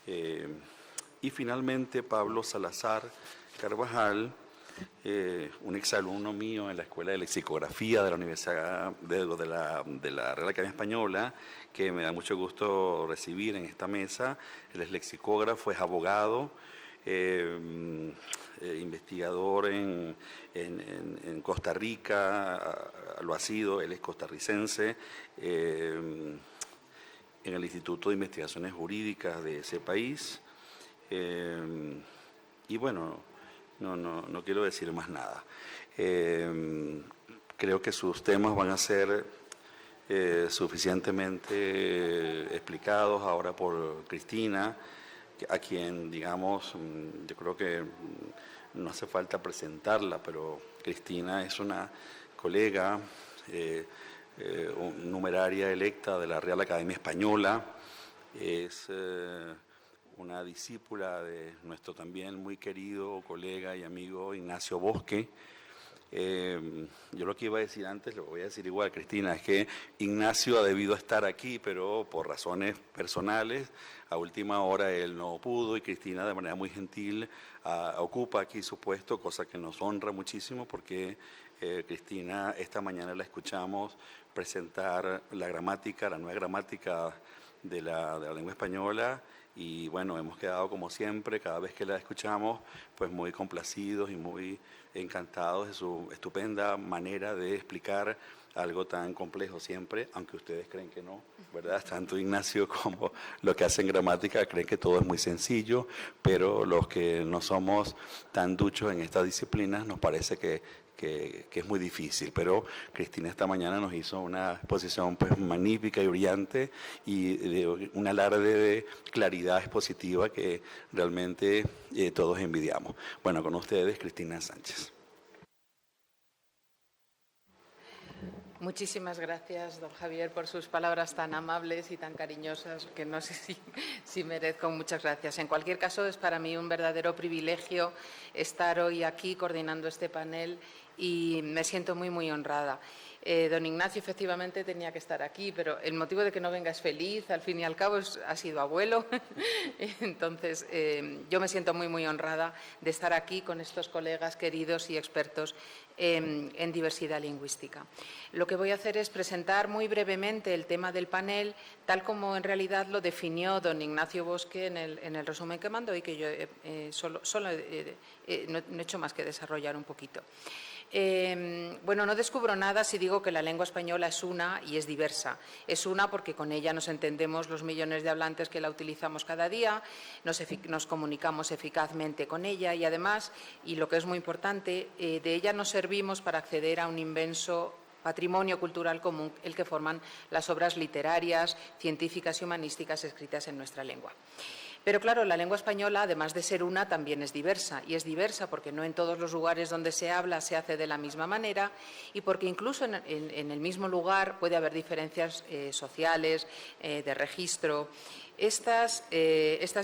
Y finalmente Pablo Salazar Carvajal, un exalumno mío en la Escuela de Lexicografía de la Universidad de la Real Academia Española, que me da mucho gusto recibir en esta mesa. Él es lexicógrafo, es abogado, investigador en Costa Rica, lo ha sido, él es costarricense, en el Instituto de Investigaciones Jurídicas de ese país. Y bueno, no quiero decir más nada. Creo que sus temas van a ser suficientemente explicados ahora por Cristina, a quien, digamos, yo creo que no hace falta presentarla, pero Cristina es una colega, numeraria electa de la Real Academia Española, es una discípula de nuestro también muy querido colega y amigo Ignacio Bosque. Yo lo que iba a decir antes, lo voy a decir igual, Cristina, es que Ignacio ha debido estar aquí, pero por razones personales, a última hora él no pudo y Cristina de manera muy gentil ocupa aquí su puesto, cosa que nos honra muchísimo porque Cristina esta mañana la escuchamos presentar la gramática, la nueva gramática de la lengua española. Y bueno, hemos quedado como siempre, cada vez que la escuchamos, pues muy complacidos y muy encantados de su estupenda manera de explicar algo tan complejo siempre, aunque ustedes creen que no, ¿verdad? Tanto Ignacio como los que hacen gramática creen que todo es muy sencillo, pero los que no somos tan duchos en estas disciplinas nos parece que es muy difícil, pero Cristina esta mañana nos hizo una exposición pues magnífica y brillante y de un alarde de claridad expositiva que realmente todos envidiamos. Bueno, con ustedes, Cristina Sánchez. Muchísimas gracias, don Javier, por sus palabras tan amables y tan cariñosas, que no sé si merezco. Muchas gracias. En cualquier caso, es para mí un verdadero privilegio estar hoy aquí coordinando este panel y me siento muy, muy honrada. Don Ignacio efectivamente tenía que estar aquí, pero el motivo de que no venga es feliz, al fin y al cabo ha sido abuelo. Entonces, yo me siento muy, muy honrada de estar aquí con estos colegas queridos y expertos en diversidad lingüística. Lo que voy a hacer es presentar muy brevemente el tema del panel, tal como en realidad lo definió don Ignacio Bosque en el resumen que mandó y que yo no he hecho más que desarrollar un poquito. Bueno, no descubro nada si digo que la lengua española es una y es diversa. Es una porque con ella nos entendemos los millones de hablantes que la utilizamos cada día, nos comunicamos eficazmente con ella y además, y lo que es muy importante, de ella nos servimos para acceder a un inmenso patrimonio cultural común, el que forman las obras literarias, científicas y humanísticas escritas en nuestra lengua. Pero claro, la lengua española, además de ser una, también es diversa. Y es diversa porque no en todos los lugares donde se habla se hace de la misma manera y porque incluso en el mismo lugar puede haber diferencias sociales, de registro. Estas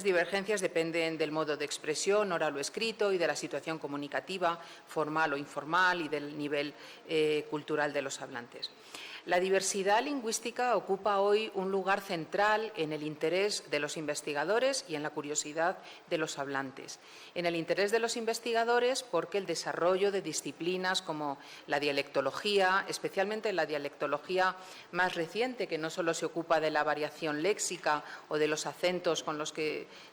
divergencias dependen del modo de expresión, oral o escrito, y de la situación comunicativa, formal o informal, y del nivel cultural de los hablantes. La diversidad lingüística ocupa hoy un lugar central en el interés de los investigadores y en la curiosidad de los hablantes. En el interés de los investigadores porque el desarrollo de disciplinas como la dialectología, especialmente la dialectología más reciente, que no solo se ocupa de la variación léxica o de los acentos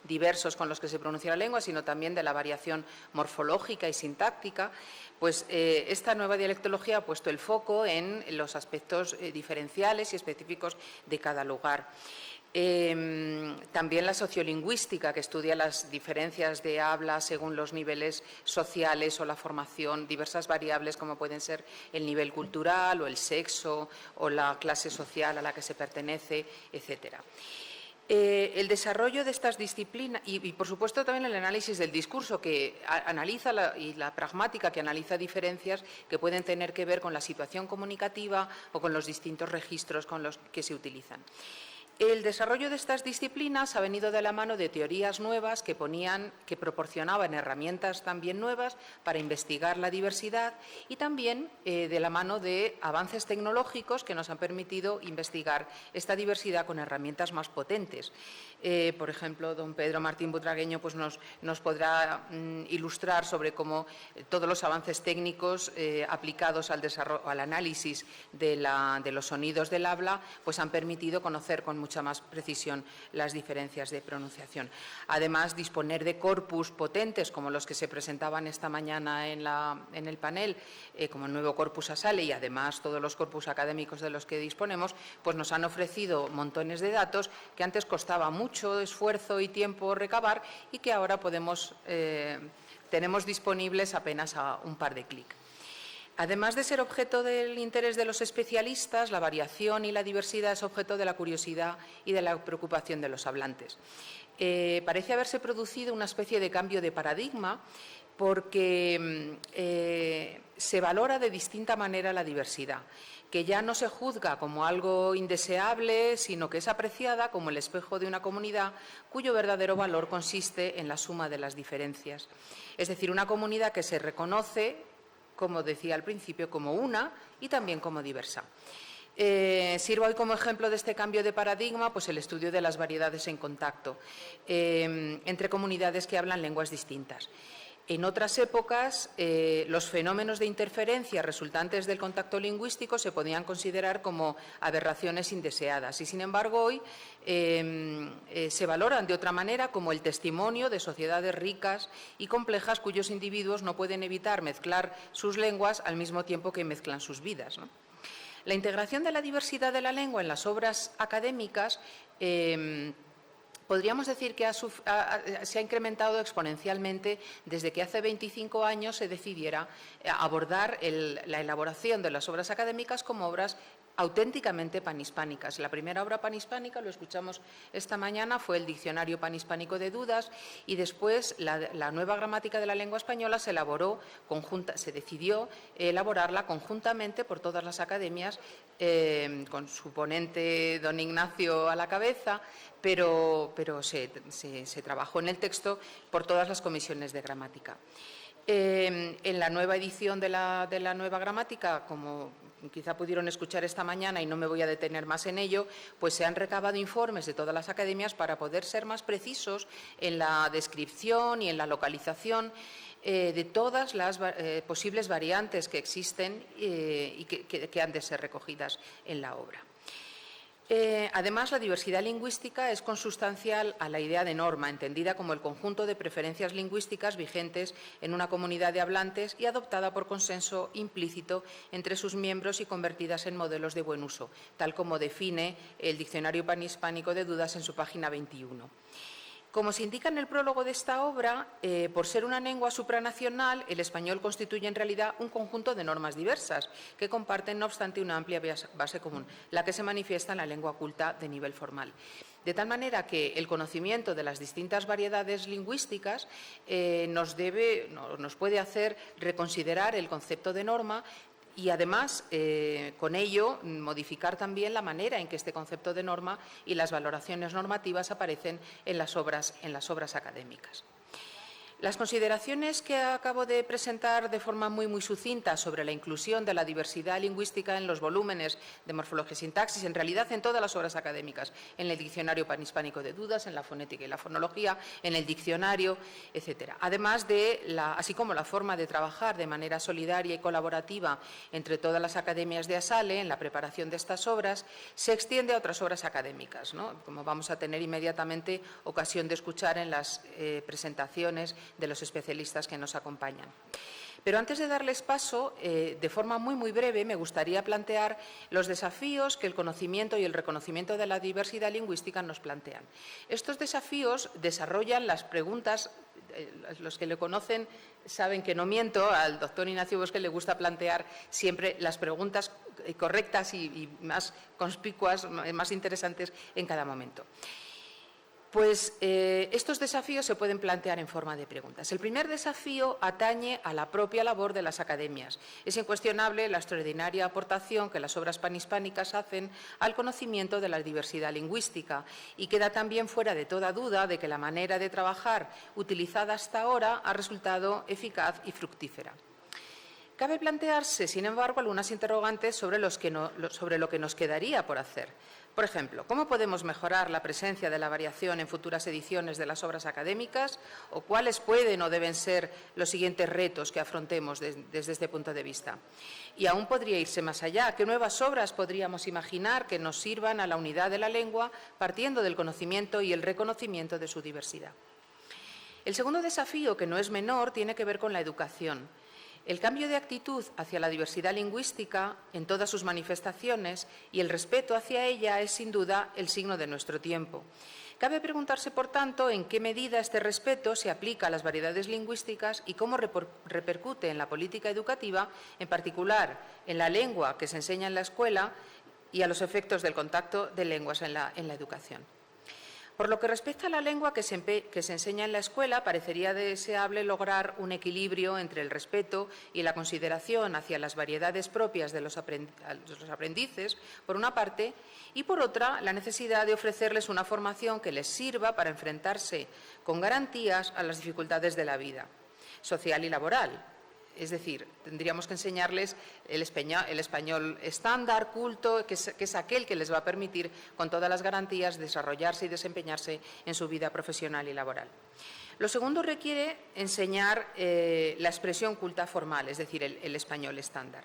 diversos con los que se pronuncia la lengua, sino también de la variación morfológica y sintáctica, pues esta nueva dialectología ha puesto el foco en los aspectos diferenciales y específicos de cada lugar. También la sociolingüística, que estudia las diferencias de habla según los niveles sociales o la formación, diversas variables como pueden ser el nivel cultural o el sexo o la clase social a la que se pertenece, etcétera. El desarrollo de estas disciplinas y, por supuesto, también el análisis del discurso que analiza y la pragmática que analiza diferencias que pueden tener que ver con la situación comunicativa o con los distintos registros con los que se utilizan. El desarrollo de estas disciplinas ha venido de la mano de teorías nuevas que proporcionaban herramientas también nuevas para investigar la diversidad y también de la mano de avances tecnológicos que nos han permitido investigar esta diversidad con herramientas más potentes. Por ejemplo, don Pedro Martín Butragueño pues nos podrá ilustrar sobre cómo todos los avances técnicos aplicados al análisis de los sonidos del habla pues han permitido conocer con mucha más precisión las diferencias de pronunciación. Además, disponer de corpus potentes como los que se presentaban esta mañana en el panel, como el nuevo corpus ASALE y además todos los corpus académicos de los que disponemos, pues nos han ofrecido montones de datos que antes costaba mucho esfuerzo y tiempo recabar y que ahora tenemos disponibles apenas a un par de clics. Además de ser objeto del interés de los especialistas, la variación y la diversidad es objeto de la curiosidad y de la preocupación de los hablantes. Parece haberse producido una especie de cambio de paradigma porque se valora de distinta manera la diversidad, que ya no se juzga como algo indeseable, sino que es apreciada como el espejo de una comunidad cuyo verdadero valor consiste en la suma de las diferencias. Es decir, una comunidad que se reconoce, como decía al principio, como una y también como diversa. Sirva hoy como ejemplo de este cambio de paradigma pues el estudio de las variedades en contacto entre comunidades que hablan lenguas distintas. En otras épocas, los fenómenos de interferencia resultantes del contacto lingüístico se podían considerar como aberraciones indeseadas y, sin embargo, hoy se valoran de otra manera como el testimonio de sociedades ricas y complejas cuyos individuos no pueden evitar mezclar sus lenguas al mismo tiempo que mezclan sus vidas, ¿no? La integración de la diversidad de la lengua en las obras académicas podríamos decir que se ha incrementado exponencialmente desde que hace 25 años se decidiera abordar la elaboración de las obras académicas como obras auténticamente panhispánicas. La primera obra panhispánica, lo escuchamos esta mañana, fue el Diccionario Panhispánico de Dudas y después la nueva gramática de la lengua española se decidió elaborarla conjuntamente por todas las academias con su ponente don Ignacio a la cabeza, pero se trabajó en el texto por todas las comisiones de gramática. En la nueva edición de la nueva gramática, como quizá pudieron escuchar esta mañana y no me voy a detener más en ello, pues se han recabado informes de todas las academias para poder ser más precisos en la descripción y en la localización de todas las posibles variantes que existen y que han de ser recogidas en la obra. Además, la diversidad lingüística es consustancial a la idea de norma, entendida como el conjunto de preferencias lingüísticas vigentes en una comunidad de hablantes y adoptada por consenso implícito entre sus miembros y convertidas en modelos de buen uso, tal como define el Diccionario Panhispánico de Dudas en su página 21. Como se indica en el prólogo de esta obra, por ser una lengua supranacional, el español constituye en realidad un conjunto de normas diversas que comparten, no obstante, una amplia base común, la que se manifiesta en la lengua culta de nivel formal. De tal manera que el conocimiento de las distintas variedades lingüísticas nos puede hacer reconsiderar el concepto de norma y, además, con ello, modificar también la manera en que este concepto de norma y las valoraciones normativas aparecen en las obras académicas. Las consideraciones que acabo de presentar de forma muy sucinta sobre la inclusión de la diversidad lingüística en los volúmenes de morfología y sintaxis, en realidad en todas las obras académicas, en el Diccionario Panhispánico de Dudas, en la fonética y la fonología, en el diccionario, etcétera. Además así como la forma de trabajar de manera solidaria y colaborativa entre todas las academias de ASALE en la preparación de estas obras, se extiende a otras obras académicas, ¿no? Como vamos a tener inmediatamente ocasión de escuchar en las presentaciones de los especialistas que nos acompañan. Pero antes de darles paso, de forma muy breve, me gustaría plantear los desafíos que el conocimiento y el reconocimiento de la diversidad lingüística nos plantean. Estos desafíos desarrollan las preguntas, los que le conocen saben que no miento, al doctor Ignacio Bosque le gusta plantear siempre las preguntas correctas y más conspicuas, más interesantes en cada momento. Pues estos desafíos se pueden plantear en forma de preguntas. El primer desafío atañe a la propia labor de las academias. Es incuestionable la extraordinaria aportación que las obras panhispánicas hacen al conocimiento de la diversidad lingüística y queda también fuera de toda duda de que la manera de trabajar utilizada hasta ahora ha resultado eficaz y fructífera. Cabe plantearse, sin embargo, algunas interrogantes sobre lo que nos quedaría por hacer. Por ejemplo, ¿cómo podemos mejorar la presencia de la variación en futuras ediciones de las obras académicas? ¿O cuáles pueden o deben ser los siguientes retos que afrontemos desde este punto de vista? Y aún podría irse más allá. ¿Qué nuevas obras podríamos imaginar que nos sirvan a la unidad de la lengua, partiendo del conocimiento y el reconocimiento de su diversidad? El segundo desafío, que no es menor, tiene que ver con la educación. El cambio de actitud hacia la diversidad lingüística en todas sus manifestaciones y el respeto hacia ella es, sin duda, el signo de nuestro tiempo. Cabe preguntarse, por tanto, en qué medida este respeto se aplica a las variedades lingüísticas y cómo repercute en la política educativa, en particular en la lengua que se enseña en la escuela y a los efectos del contacto de lenguas en la educación. Por lo que respecta a la lengua que se enseña en la escuela, parecería deseable lograr un equilibrio entre el respeto y la consideración hacia las variedades propias de los aprendices, por una parte, y por otra, la necesidad de ofrecerles una formación que les sirva para enfrentarse con garantías a las dificultades de la vida social y laboral. Es decir, tendríamos que enseñarles el español estándar, culto, que es aquel que les va a permitir, con todas las garantías, desarrollarse y desempeñarse en su vida profesional y laboral. Lo segundo requiere enseñar la expresión culta formal, es decir, el español estándar.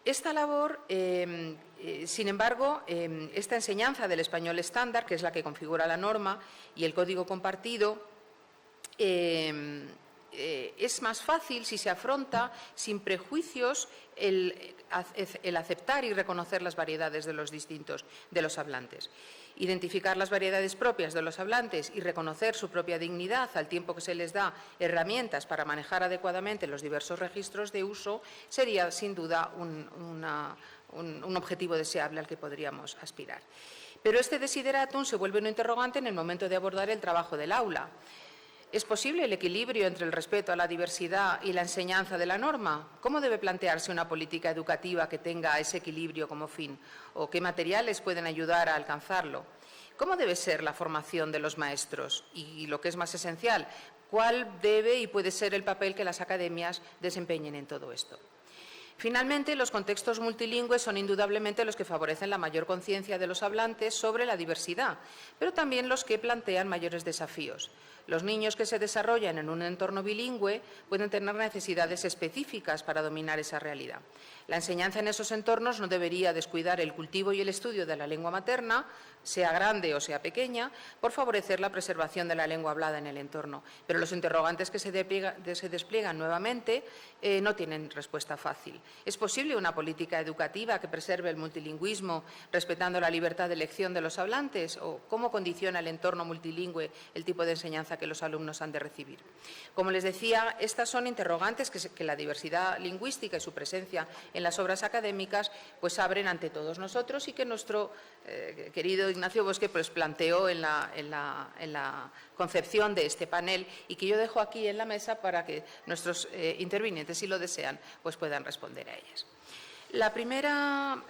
Esta labor, sin embargo, esta enseñanza del español estándar, que es la que configura la norma y el código compartido, es más fácil si se afronta sin prejuicios el aceptar y reconocer las variedades de los hablantes. Identificar las variedades propias de los hablantes y reconocer su propia dignidad al tiempo que se les da herramientas para manejar adecuadamente los diversos registros de uso sería, sin duda, un objetivo deseable al que podríamos aspirar. Pero este desideratum se vuelve un interrogante en el momento de abordar el trabajo del aula. ¿Es posible el equilibrio entre el respeto a la diversidad y la enseñanza de la norma? ¿Cómo debe plantearse una política educativa que tenga ese equilibrio como fin? ¿O qué materiales pueden ayudar a alcanzarlo? ¿Cómo debe ser la formación de los maestros? Y lo que es más esencial, ¿cuál debe y puede ser el papel que las academias desempeñen en todo esto? Finalmente, los contextos multilingües son indudablemente los que favorecen la mayor conciencia de los hablantes sobre la diversidad, pero también los que plantean mayores desafíos. Los niños que se desarrollan en un entorno bilingüe pueden tener necesidades específicas para dominar esa realidad. La enseñanza en esos entornos no debería descuidar el cultivo y el estudio de la lengua materna, sea grande o sea pequeña, por favorecer la preservación de la lengua hablada en el entorno. Pero los interrogantes que se despliegan nuevamente no tienen respuesta fácil. ¿Es posible una política educativa que preserve el multilingüismo respetando la libertad de elección de los hablantes? ¿O cómo condiciona el entorno multilingüe el tipo de enseñanza que los alumnos han de recibir? Como les decía, estas son interrogantes que la diversidad lingüística y su presencia en las obras académicas pues abren ante todos nosotros y que nuestro querido Ignacio Bosque pues planteó en la concepción de este panel y que yo dejo aquí en la mesa para que nuestros intervinientes, si lo desean, pues puedan responder a ellas. La primera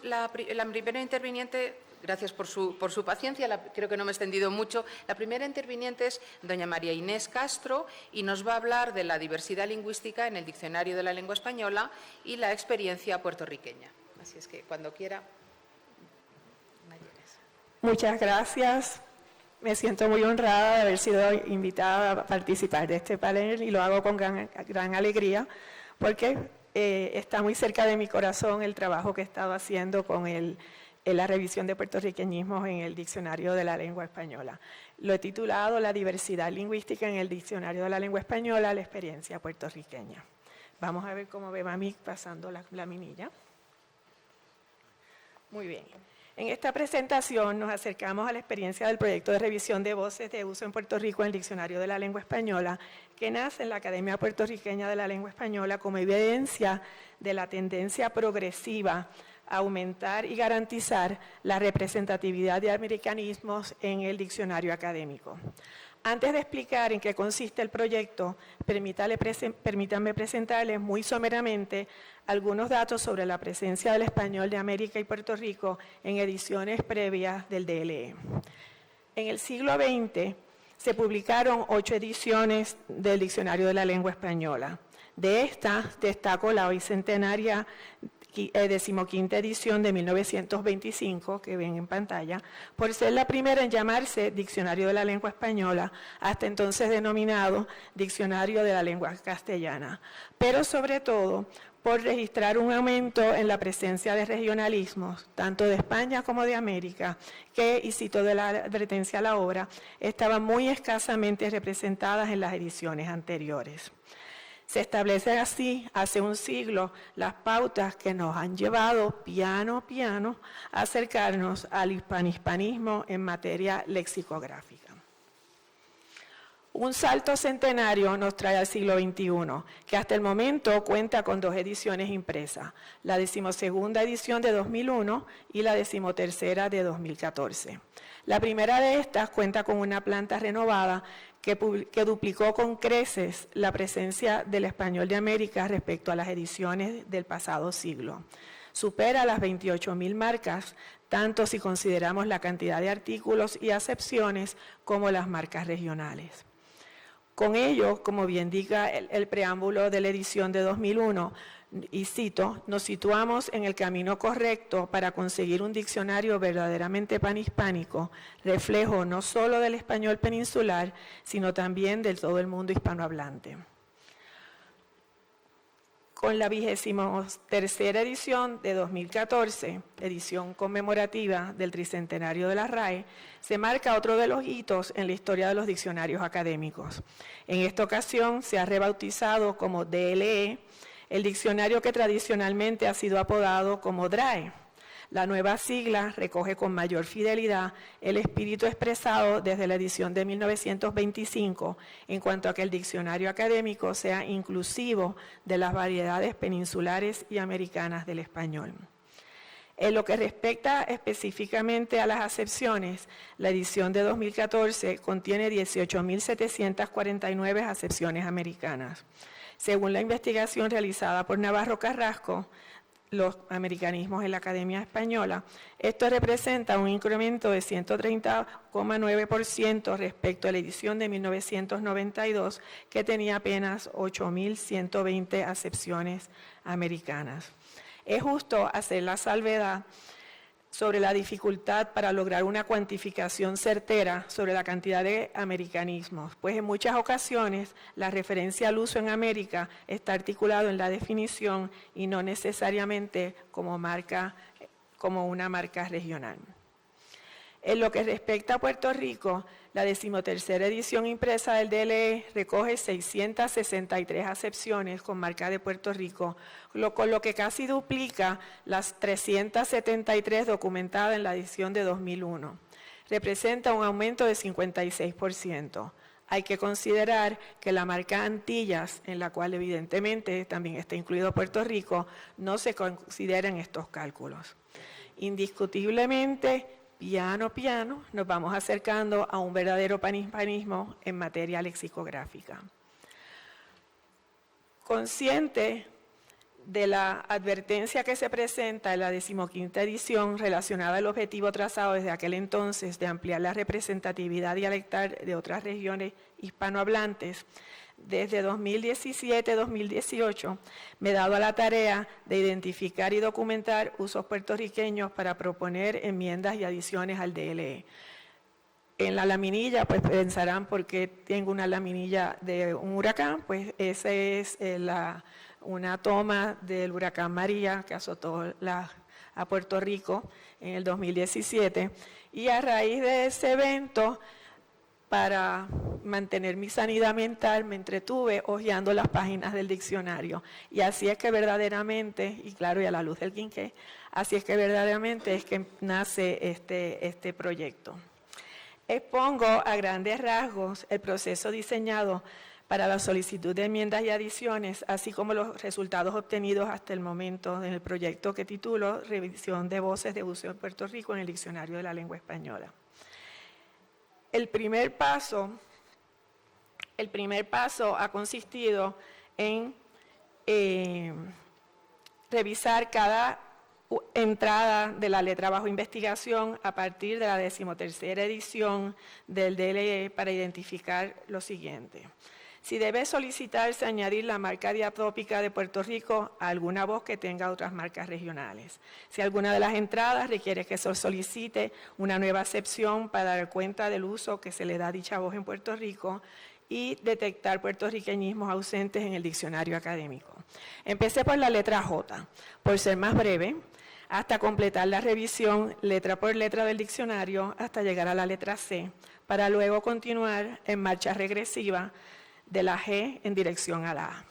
interviniente, gracias por su paciencia, creo que no me he extendido mucho. La primera interviniente es doña María Inés Castro y nos va a hablar de la diversidad lingüística en el Diccionario de la Lengua Española y la experiencia puertorriqueña. Así es que, cuando quiera. Muchas gracias. Me siento muy honrada de haber sido invitada a participar de este panel y lo hago con gran alegría porque está muy cerca de mi corazón el trabajo que he estado haciendo con la revisión de puertorriqueñismos en el Diccionario de la Lengua Española. Lo he titulado La diversidad lingüística en el Diccionario de la Lengua Española, la experiencia puertorriqueña. Vamos a ver cómo ve Mami pasando la laminilla. Muy bien. En esta presentación nos acercamos a la experiencia del proyecto de revisión de voces de uso en Puerto Rico en el Diccionario de la Lengua Española, que nace en la Academia Puertorriqueña de la Lengua Española como evidencia de la tendencia progresiva aumentar y garantizar la representatividad de americanismos en el diccionario académico. Antes de explicar en qué consiste el proyecto, permítanme presentarles muy someramente algunos datos sobre la presencia del español de América y Puerto Rico en ediciones previas del DLE. En el siglo XX se publicaron 8 ediciones del Diccionario de la Lengua Española. De estas destaco la bicentenaria 15ª edición de 1925, que ven en pantalla, por ser la primera en llamarse Diccionario de la Lengua Española, hasta entonces denominado Diccionario de la Lengua Castellana, pero sobre todo por registrar un aumento en la presencia de regionalismos, tanto de España como de América, que, y cito de la advertencia a la obra, estaban muy escasamente representadas en las ediciones anteriores. Se establecen así, hace un siglo, las pautas que nos han llevado piano a piano a acercarnos al hispanismo en materia lexicográfica. Un salto centenario nos trae al siglo XXI, que hasta el momento cuenta con 2 ediciones impresas, la 12ª edición de 2001 y la 13ª de 2014. La primera de estas cuenta con una planta renovada que duplicó con creces la presencia del español de América respecto a las ediciones del pasado siglo. Supera las 28.000 marcas, tanto si consideramos la cantidad de artículos y acepciones como las marcas regionales. Con ello, como bien indica el preámbulo de la edición de 2001, y cito, nos situamos en el camino correcto para conseguir un diccionario verdaderamente panhispánico, reflejo no solo del español peninsular, sino también de todo el mundo hispanohablante. Con la 23ª edición de 2014, edición conmemorativa del tricentenario de la RAE, se marca otro de los hitos en la historia de los diccionarios académicos. En esta ocasión se ha rebautizado como DLE, el diccionario que tradicionalmente ha sido apodado como DRAE. La nueva sigla recoge con mayor fidelidad el espíritu expresado desde la edición de 1925 en cuanto a que el diccionario académico sea inclusivo de las variedades peninsulares y americanas del español. En lo que respecta específicamente a las acepciones, la edición de 2014 contiene 18.749 acepciones americanas. Según la investigación realizada por Navarro Carrasco, los americanismos en la Academia Española, esto representa un incremento de 130,9% respecto a la edición de 1992, que tenía apenas 8.120 acepciones americanas. Es justo hacer la salvedad sobre la dificultad para lograr una cuantificación certera sobre la cantidad de americanismos, pues en muchas ocasiones la referencia al uso en América está articulado en la definición y no necesariamente como una marca regional. En lo que respecta a Puerto Rico, la 13ª edición impresa del DLE recoge 663 acepciones con marca de Puerto Rico, con lo que casi duplica las 373 documentadas en la edición de 2001. Representa un aumento de 56%. Hay que considerar que la marca Antillas, en la cual evidentemente también está incluido Puerto Rico, no se considera en estos cálculos. Indiscutiblemente, piano a piano, nos vamos acercando a un verdadero panhispanismo en materia lexicográfica. Consciente de la advertencia que se presenta en la 15ª edición relacionada al objetivo trazado desde aquel entonces de ampliar la representatividad dialectal de otras regiones hispanohablantes, desde 2017-2018 me he dado a la tarea de identificar y documentar usos puertorriqueños para proponer enmiendas y adiciones al DLE. En la laminilla, pues pensarán por qué tengo una laminilla de un huracán, pues esa es una toma del huracán María que azotó a Puerto Rico en el 2017, y a raíz de ese evento, para mantener mi sanidad mental, me entretuve hojeando las páginas del diccionario. Y así es que verdaderamente, y claro, y a la luz del quinqué, así es que verdaderamente es que nace este proyecto. Expongo a grandes rasgos el proceso diseñado para la solicitud de enmiendas y adiciones, así como los resultados obtenidos hasta el momento en el proyecto que titulo Revisión de voces de uso en Puerto Rico en el Diccionario de la Lengua Española. El primer paso ha consistido en revisar cada entrada de la letra bajo investigación a partir de la 13ª edición del DLE para identificar lo siguiente. Si debe solicitarse añadir la marca diatópica de Puerto Rico a alguna voz que tenga otras marcas regionales. Si alguna de las entradas requiere que se solicite una nueva acepción para dar cuenta del uso que se le da a dicha voz en Puerto Rico y detectar puertorriqueñismos ausentes en el diccionario académico. Empecé por la letra J, por ser más breve, hasta completar la revisión letra por letra del diccionario hasta llegar a la letra C, para luego continuar en marcha regresiva de la G en dirección a la A.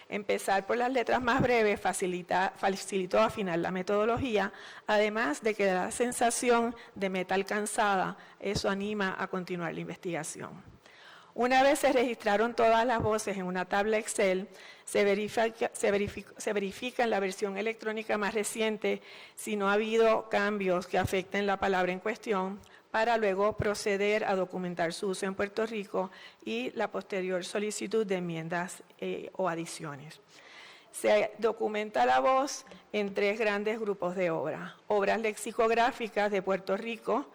Empezar por las letras más breves facilitó afinar la metodología, además de que da la sensación de meta alcanzada. Eso anima a continuar la investigación. Una vez se registraron todas las voces en una tabla Excel, se verifica en la versión electrónica más reciente si no ha habido cambios que afecten la palabra en cuestión, para luego proceder a documentar su uso en Puerto Rico y la posterior solicitud de enmiendas o adiciones. Se documenta la voz en 3 grandes grupos de obras. Obras lexicográficas de Puerto Rico,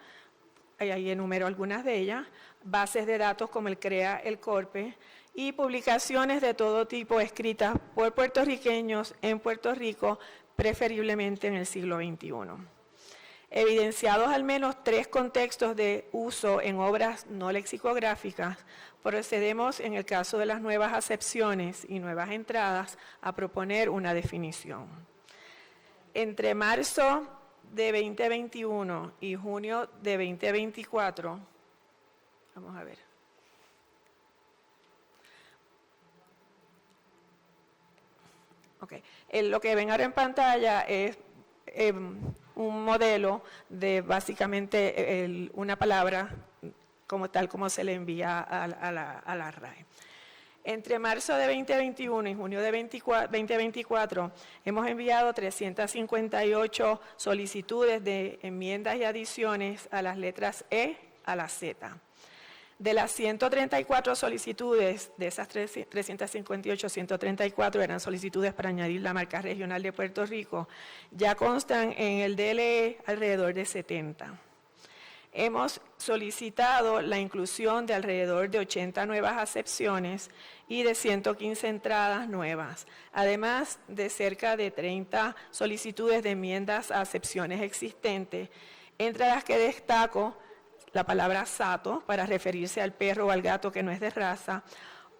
ahí enumero algunas de ellas, bases de datos como el CREA, el CORPE, y publicaciones de todo tipo escritas por puertorriqueños en Puerto Rico, preferiblemente en el siglo XXI. Evidenciados al menos 3 contextos de uso en obras no lexicográficas, procedemos, en el caso de las nuevas acepciones y nuevas entradas, a proponer una definición. Entre marzo de 2021 y junio de 2024, vamos a ver. Okay. Lo que ven ahora en pantalla es un modelo de básicamente una palabra como tal como se le envía a la RAE. Entre marzo de 2021 y junio de 2024 hemos enviado 358 solicitudes de enmiendas y adiciones a las letras E a la Z. De las 134 solicitudes, de esas 358, 134 eran solicitudes para añadir la marca regional de Puerto Rico, ya constan en el DLE alrededor de 70. Hemos solicitado la inclusión de alrededor de 80 nuevas acepciones y de 115 entradas nuevas, además de cerca de 30 solicitudes de enmiendas a acepciones existentes, entre las que destaco la palabra sato, para referirse al perro o al gato que no es de raza,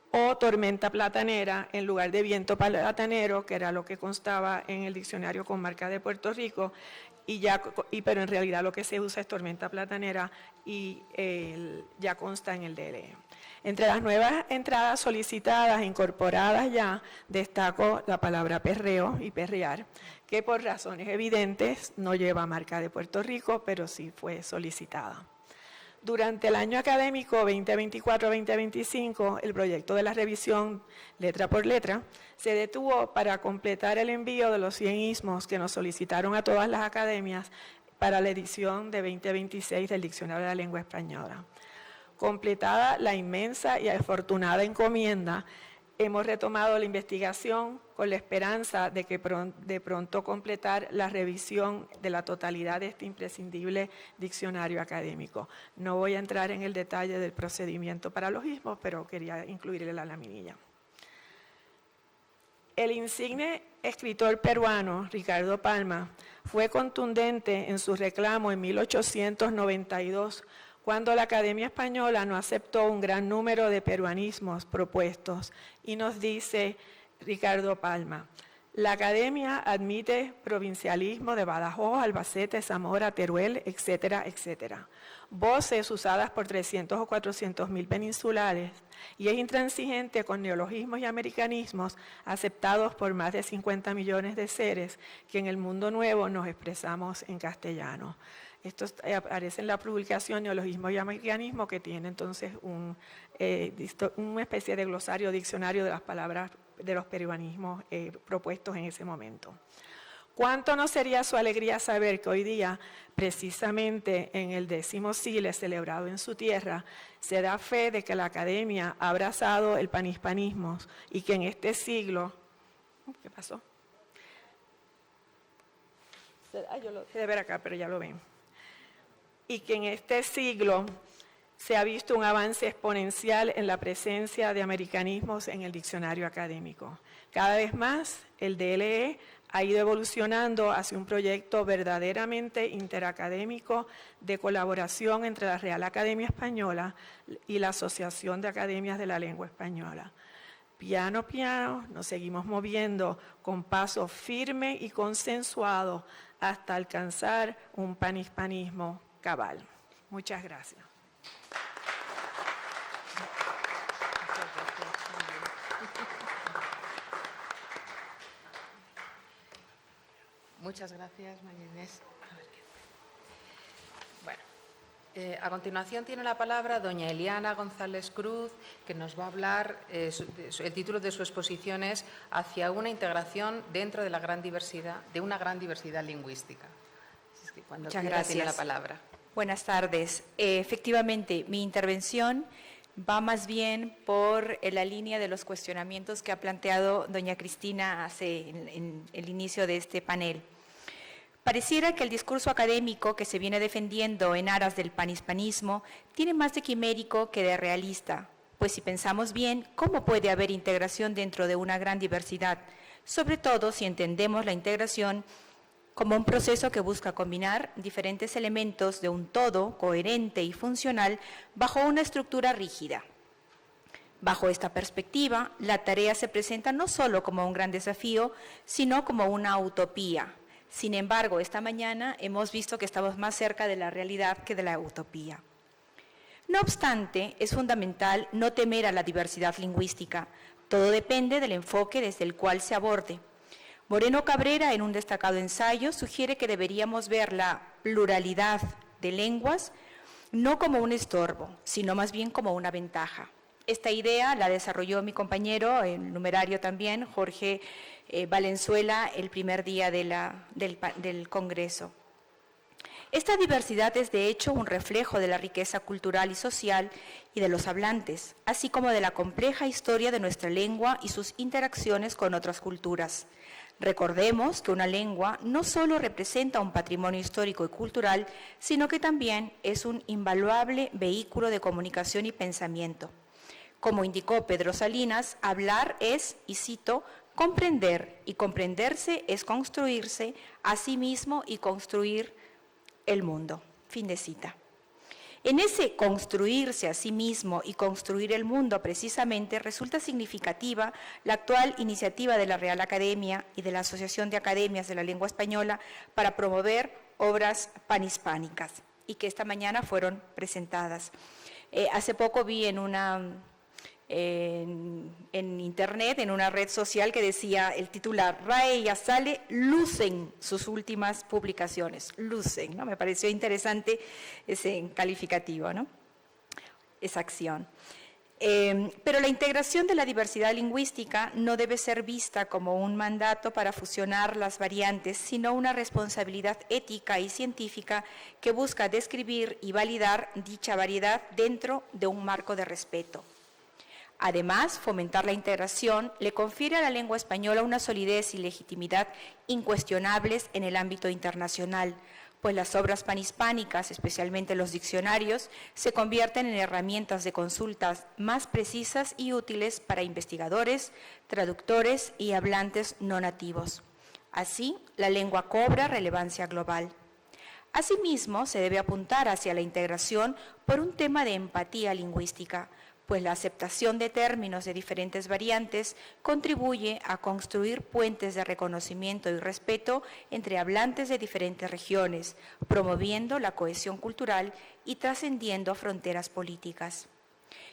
o tormenta platanera en lugar de viento platanero, que era lo que constaba en el diccionario con marca de Puerto Rico, pero en realidad lo que se usa es tormenta platanera y ya consta en el DLE. Entre las nuevas entradas solicitadas, incorporadas ya, destaco la palabra perreo y perrear, que por razones evidentes no lleva marca de Puerto Rico, pero sí fue solicitada. Durante el año académico 2024-2025, el proyecto de la revisión letra por letra se detuvo para completar el envío de los 100 ismos que nos solicitaron a todas las academias para la edición de 2026 del Diccionario de la Lengua Española. Completada la inmensa y afortunada encomienda, hemos retomado la investigación con la esperanza de que de pronto completar la revisión de la totalidad de este imprescindible diccionario académico. No voy a entrar en el detalle del procedimiento para los ismos, pero quería incluirle la laminilla. El insigne escritor peruano Ricardo Palma fue contundente en su reclamo en 1892, cuando la Academia Española no aceptó un gran número de peruanismos propuestos, y nos dice Ricardo Palma: la Academia admite provincialismo de Badajoz, Albacete, Zamora, Teruel, etcétera, etcétera. Voces usadas por 300 o 400 mil peninsulares, y es intransigente con neologismos y americanismos aceptados por más de 50 millones de seres que en el mundo nuevo nos expresamos en castellano. Esto aparece en la publicación Neologismo y Americanismo, que tiene entonces una especie de glosario, diccionario de las palabras de los peruanismos propuestos en ese momento. ¿Cuánto no sería su alegría saber que hoy día, precisamente en el 10º Sile celebrado en su tierra, se da fe de que la academia ha abrazado el panhispanismo y que en este siglo... ¿Qué pasó? Yo lo dejé de ver acá, pero ya lo ven. Y que en este siglo se ha visto un avance exponencial en la presencia de americanismos en el diccionario académico. Cada vez más, el DLE ha ido evolucionando hacia un proyecto verdaderamente interacadémico de colaboración entre la Real Academia Española y la Asociación de Academias de la Lengua Española. Piano, piano, nos seguimos moviendo con paso firme y consensuado hasta alcanzar un panhispanismo cabal. Muchas gracias. Muchas gracias, María Inés. Bueno, a continuación tiene la palabra doña Eliana González Cruz, que nos va a hablar, el título de su exposición es Hacia una integración dentro de la gran diversidad, de una gran diversidad lingüística. Es que cuando Muchas quiera, gracias. tiene la palabra. Buenas tardes. Efectivamente, mi intervención va más bien por la línea de los cuestionamientos que ha planteado doña Cristina en el inicio de este panel. Pareciera que el discurso académico que se viene defendiendo en aras del panhispanismo tiene más de quimérico que de realista, pues si pensamos bien, ¿cómo puede haber integración dentro de una gran diversidad? Sobre todo si entendemos la integración como un proceso que busca combinar diferentes elementos de un todo coherente y funcional bajo una estructura rígida. Bajo esta perspectiva, la tarea se presenta no solo como un gran desafío, sino como una utopía. Sin embargo, esta mañana hemos visto que estamos más cerca de la realidad que de la utopía. No obstante, es fundamental no temer a la diversidad lingüística. Todo depende del enfoque desde el cual se aborde. Moreno Cabrera, en un destacado ensayo, sugiere que deberíamos ver la pluralidad de lenguas no como un estorbo, sino más bien como una ventaja. Esta idea la desarrolló mi compañero, el numerario también, Jorge Valenzuela, el primer día del Congreso. Esta diversidad es de hecho un reflejo de la riqueza cultural y social y de los hablantes, así como de la compleja historia de nuestra lengua y sus interacciones con otras culturas. Recordemos que una lengua no solo representa un patrimonio histórico y cultural, sino que también es un invaluable vehículo de comunicación y pensamiento. Como indicó Pedro Salinas, hablar es, y cito, comprender, y comprenderse es construirse a sí mismo y construir el mundo. Fin de cita. En ese construirse a sí mismo y construir el mundo precisamente resulta significativa la actual iniciativa de la Real Academia y de la Asociación de Academias de la Lengua Española para promover obras panhispánicas y que esta mañana fueron presentadas. Hace poco vi en internet, en una red social, que decía el titular: RAE y ASALE lucen sus últimas publicaciones. Lucen, ¿no? Me pareció interesante ese calificativo, ¿no? Esa acción. Pero la integración de la diversidad lingüística no debe ser vista como un mandato para fusionar las variantes, sino una responsabilidad ética y científica que busca describir y validar dicha variedad dentro de un marco de respeto. Además, fomentar la integración le confiere a la lengua española una solidez y legitimidad incuestionables en el ámbito internacional, pues las obras panhispánicas, especialmente los diccionarios, se convierten en herramientas de consultas más precisas y útiles para investigadores, traductores y hablantes no nativos. Así, la lengua cobra relevancia global. Asimismo, se debe apuntar hacia la integración por un tema de empatía lingüística, pues la aceptación de términos de diferentes variantes contribuye a construir puentes de reconocimiento y respeto entre hablantes de diferentes regiones, promoviendo la cohesión cultural y trascendiendo fronteras políticas.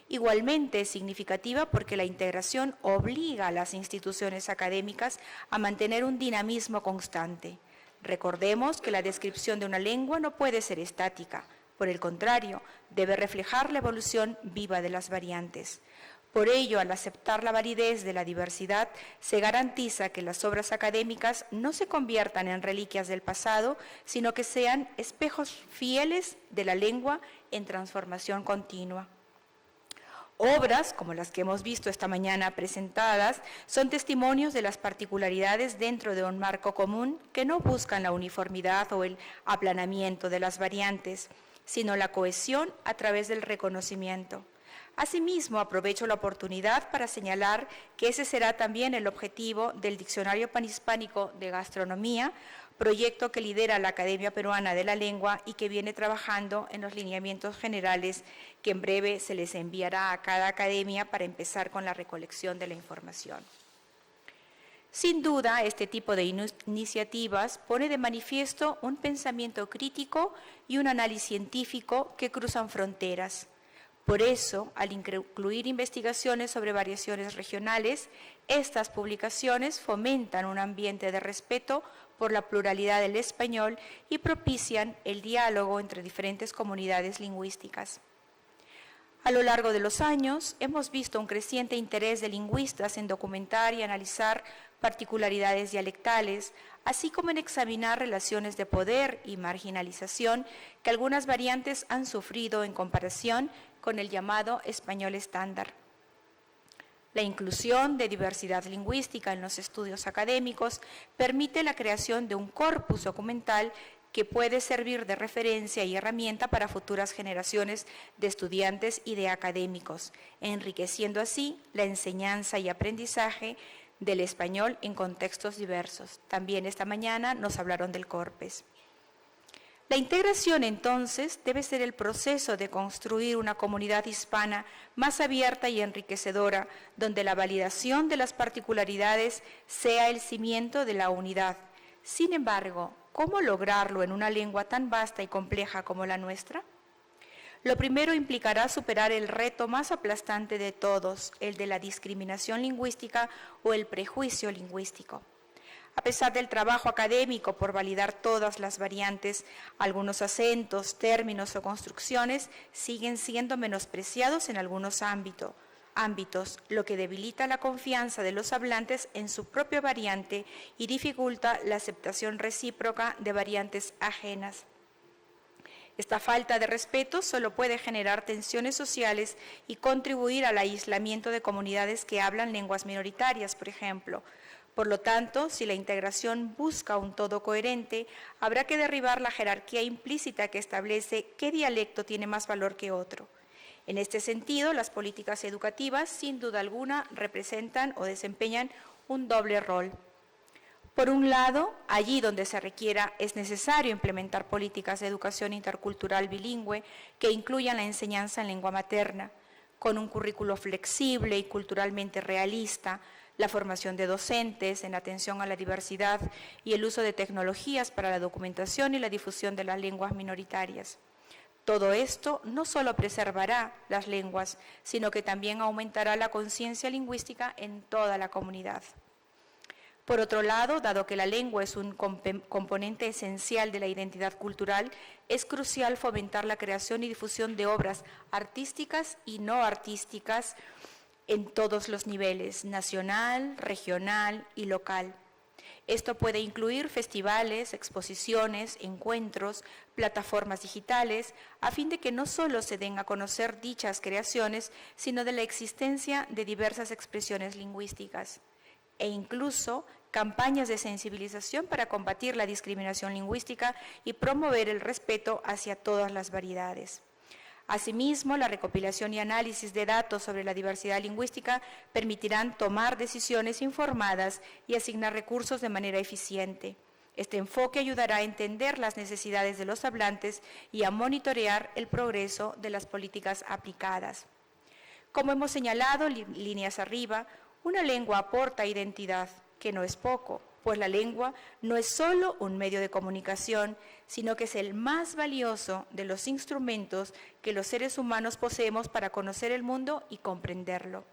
Igualmente es significativa porque la integración obliga a las instituciones académicas a mantener un dinamismo constante. Recordemos que la descripción de una lengua no puede ser estática. Por el contrario, debe reflejar la evolución viva de las variantes. Por ello, al aceptar la validez de la diversidad, se garantiza que las obras académicas no se conviertan en reliquias del pasado, sino que sean espejos fieles de la lengua en transformación continua. Obras, como las que hemos visto esta mañana presentadas, son testimonios de las particularidades dentro de un marco común que no buscan la uniformidad o el aplanamiento de las variantes, sino la cohesión a través del reconocimiento. Asimismo, aprovecho la oportunidad para señalar que ese será también el objetivo del Diccionario Panhispánico de Gastronomía, proyecto que lidera la Academia Peruana de la Lengua y que viene trabajando en los lineamientos generales que en breve se les enviará a cada academia para empezar con la recolección de la información. Sin duda, este tipo de iniciativas pone de manifiesto un pensamiento crítico y un análisis científico que cruzan fronteras. Por eso, al incluir investigaciones sobre variaciones regionales, estas publicaciones fomentan un ambiente de respeto por la pluralidad del español y propician el diálogo entre diferentes comunidades lingüísticas. A lo largo de los años, hemos visto un creciente interés de lingüistas en documentar y analizar particularidades dialectales, así como en examinar relaciones de poder y marginalización que algunas variantes han sufrido en comparación con el llamado español estándar. La inclusión de diversidad lingüística en los estudios académicos permite la creación de un corpus documental que puede servir de referencia y herramienta para futuras generaciones de estudiantes y de académicos, enriqueciendo así la enseñanza y aprendizaje del español en contextos diversos. También esta mañana nos hablaron del CORPES. La integración, entonces, debe ser el proceso de construir una comunidad hispana más abierta y enriquecedora, donde la validación de las particularidades sea el cimiento de la unidad. Sin embargo, ¿cómo lograrlo en una lengua tan vasta y compleja como la nuestra? Lo primero implicará superar el reto más aplastante de todos, el de la discriminación lingüística o el prejuicio lingüístico. A pesar del trabajo académico por validar todas las variantes, algunos acentos, términos o construcciones siguen siendo menospreciados en algunos ámbitos, lo que debilita la confianza de los hablantes en su propia variante y dificulta la aceptación recíproca de variantes ajenas. Esta falta de respeto solo puede generar tensiones sociales y contribuir al aislamiento de comunidades que hablan lenguas minoritarias, por ejemplo. Por lo tanto, si la integración busca un todo coherente, habrá que derribar la jerarquía implícita que establece qué dialecto tiene más valor que otro. En este sentido, las políticas educativas, sin duda alguna, representan o desempeñan un doble rol. Por un lado, allí donde se requiera, es necesario implementar políticas de educación intercultural bilingüe que incluyan la enseñanza en lengua materna, con un currículo flexible y culturalmente realista, la formación de docentes en atención a la diversidad y el uso de tecnologías para la documentación y la difusión de las lenguas minoritarias. Todo esto no solo preservará las lenguas, sino que también aumentará la conciencia lingüística en toda la comunidad. Por otro lado, dado que la lengua es un componente esencial de la identidad cultural, es crucial fomentar la creación y difusión de obras artísticas y no artísticas en todos los niveles, nacional, regional y local. Esto puede incluir festivales, exposiciones, encuentros, plataformas digitales, a fin de que no solo se den a conocer dichas creaciones, sino de la existencia de diversas expresiones lingüísticas, e incluso campañas de sensibilización para combatir la discriminación lingüística y promover el respeto hacia todas las variedades. Asimismo, la recopilación y análisis de datos sobre la diversidad lingüística permitirán tomar decisiones informadas y asignar recursos de manera eficiente. Este enfoque ayudará a entender las necesidades de los hablantes y a monitorear el progreso de las políticas aplicadas. Como hemos señalado líneas arriba, una lengua aporta identidad, que no es poco, pues la lengua no es solo un medio de comunicación, sino que es el más valioso de los instrumentos que los seres humanos poseemos para conocer el mundo y comprenderlo.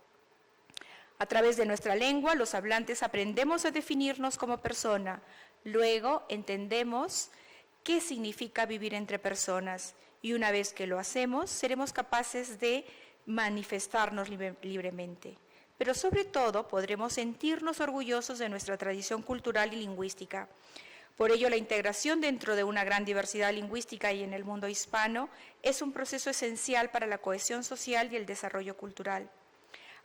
A través de nuestra lengua, los hablantes aprendemos a definirnos como persona. Luego entendemos qué significa vivir entre personas. Y una vez que lo hacemos, seremos capaces de manifestarnos libremente. Pero sobre todo, podremos sentirnos orgullosos de nuestra tradición cultural y lingüística. Por ello, la integración dentro de una gran diversidad lingüística y en el mundo hispano es un proceso esencial para la cohesión social y el desarrollo cultural.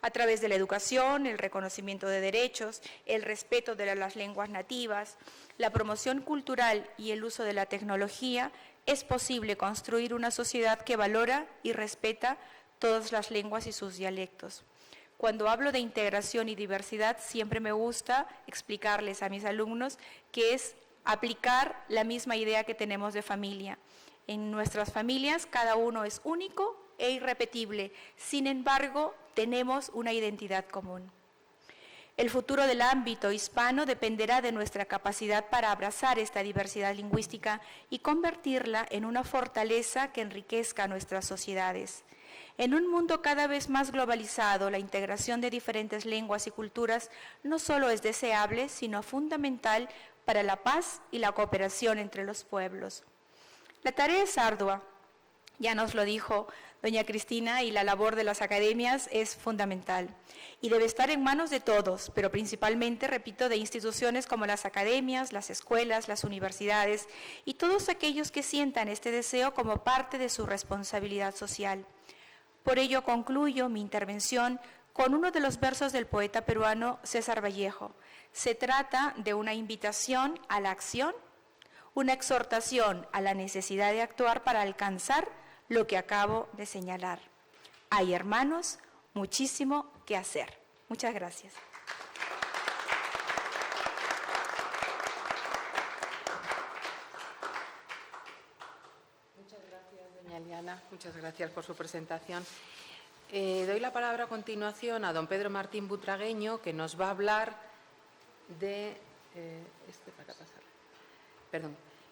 A través de la educación, el reconocimiento de derechos, el respeto de las lenguas nativas, la promoción cultural y el uso de la tecnología, es posible construir una sociedad que valora y respeta todas las lenguas y sus dialectos. Cuando hablo de integración y diversidad, siempre me gusta explicarles a mis alumnos que es aplicar la misma idea que tenemos de familia. En nuestras familias, cada uno es único e irrepetible. Sin embargo, tenemos una identidad común. El futuro del ámbito hispano dependerá de nuestra capacidad para abrazar esta diversidad lingüística y convertirla en una fortaleza que enriquezca nuestras sociedades. En un mundo cada vez más globalizado, la integración de diferentes lenguas y culturas no solo es deseable, sino fundamental para la paz y la cooperación entre los pueblos. La tarea es ardua, ya nos lo dijo doña Cristina, y la labor de las academias es fundamental y debe estar en manos de todos, pero principalmente, repito, de instituciones como las academias, las escuelas, las universidades y todos aquellos que sientan este deseo como parte de su responsabilidad social. Por ello concluyo mi intervención con uno de los versos del poeta peruano César Vallejo. Se trata de una invitación a la acción, una exhortación a la necesidad de actuar para alcanzar lo que acabo de señalar. Hay, hermanos, muchísimo que hacer. Muchas gracias. Muchas gracias, doña Eliana. Muchas gracias por su presentación. Doy la palabra a continuación a don Pedro Martín Butragueño, que nos va a hablar de...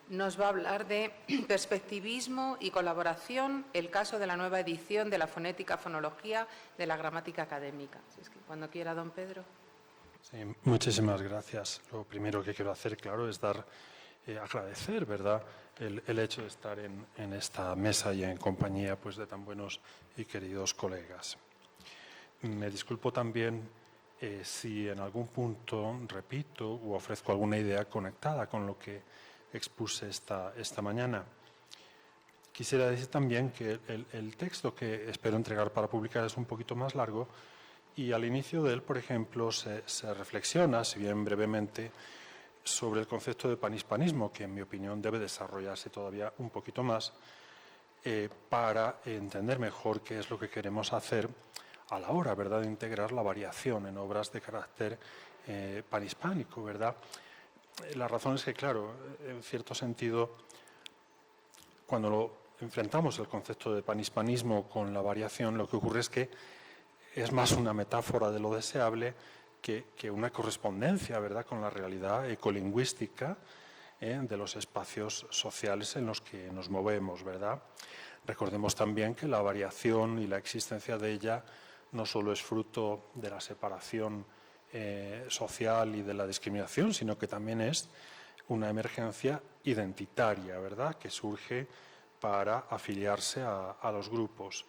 Nos va a hablar de perspectivismo y colaboración, el caso de la nueva edición de la fonética fonología de la gramática académica. Así es que cuando quiera, don Pedro. Sí, muchísimas gracias. Lo primero que quiero hacer, claro, es agradecer, ¿verdad?, el hecho de estar en esta mesa y en compañía, pues, de tan buenos y queridos colegas. Me disculpo también si en algún punto repito u ofrezco alguna idea conectada con lo que expuse esta mañana. Quisiera decir también que el texto que espero entregar para publicar es un poquito más largo y al inicio de él, por ejemplo, se reflexiona, si bien brevemente, sobre el concepto de panhispanismo, que en mi opinión debe desarrollarse todavía un poquito más para entender mejor qué es lo que queremos hacer a la hora, ¿verdad?, de integrar la variación en obras de carácter panhispánico, ¿verdad? La razón es que, claro, en cierto sentido, cuando enfrentamos el concepto de panhispanismo con la variación, lo que ocurre es que es más una metáfora de lo deseable que una correspondencia, ¿verdad?, con la realidad ecolingüística de los espacios sociales en los que nos movemos, ¿verdad? Recordemos también que la variación y la existencia de ella no solo es fruto de la separación social y de la discriminación, sino que también es una emergencia identitaria, ¿verdad?, que surge para afiliarse a los grupos.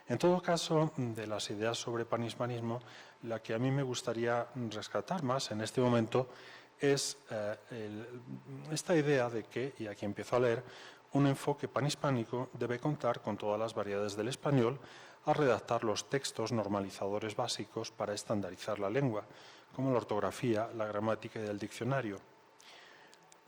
En todo caso, de las ideas sobre panhispanismo, la que a mí me gustaría rescatar más en este momento es esta idea de que, y aquí empiezo a leer, un enfoque panhispánico debe contar con todas las variedades del español a redactar los textos normalizadores básicos para estandarizar la lengua, como la ortografía, la gramática y el diccionario.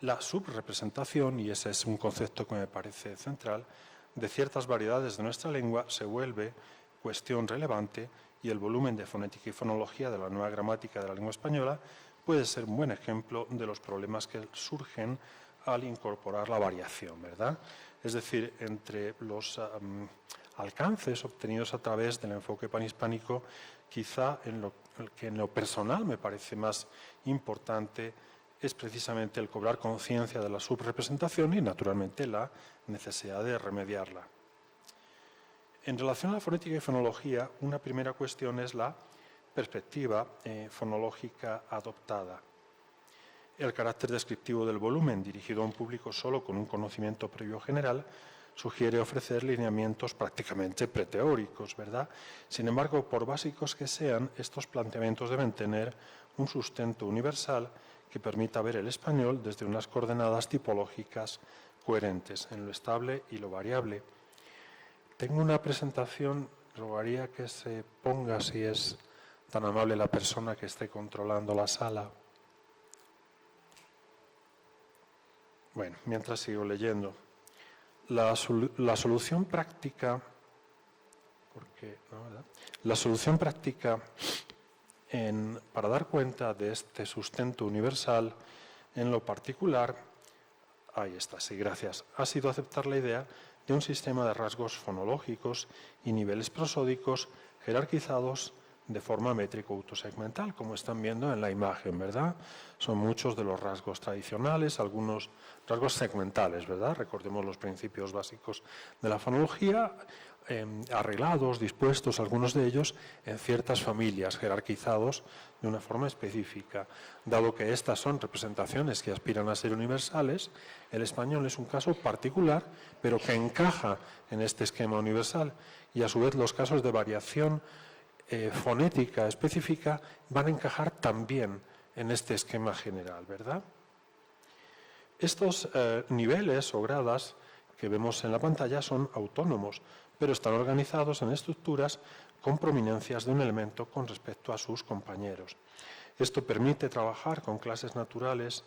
La subrepresentación, y ese es un concepto que me parece central, de ciertas variedades de nuestra lengua se vuelve cuestión relevante y el volumen de fonética y fonología de la nueva gramática de la lengua española puede ser un buen ejemplo de los problemas que surgen al incorporar la variación, ¿verdad? Es decir, entre los alcances obtenidos a través del enfoque panhispánico, quizá en lo personal me parece más importante es precisamente el cobrar conciencia de la subrepresentación y, naturalmente, la necesidad de remediarla. En relación a la fonética y fonología, una primera cuestión es la perspectiva fonológica adoptada. El carácter descriptivo del volumen, dirigido a un público solo con un conocimiento previo general, sugiere ofrecer lineamientos prácticamente preteóricos, ¿verdad? Sin embargo, por básicos que sean, estos planteamientos deben tener un sustento universal que permita ver el español desde unas coordenadas tipológicas coherentes en lo estable y lo variable. Tengo una presentación, rogaría que se ponga, si es tan amable la persona que esté controlando la sala. Bueno, mientras sigo leyendo. La solución práctica, para dar cuenta de este sustento universal en lo particular, ahí está, sí, gracias, ha sido aceptar la idea de un sistema de rasgos fonológicos y niveles prosódicos jerarquizados de forma métrico-autosegmental, como están viendo en la imagen, ¿verdad? Son muchos de los rasgos tradicionales, algunos rasgos segmentales, ¿verdad? Recordemos los principios básicos de la fonología, arreglados, dispuestos, algunos de ellos en ciertas familias, jerarquizados de una forma específica. Dado que estas son representaciones que aspiran a ser universales, el español es un caso particular, pero que encaja en este esquema universal, y a su vez los casos de variación fonética específica van a encajar también en este esquema general, ¿verdad? Estos niveles o gradas que vemos en la pantalla son autónomos, pero están organizados en estructuras con prominencias de un elemento con respecto a sus compañeros. Esto permite trabajar con clases naturales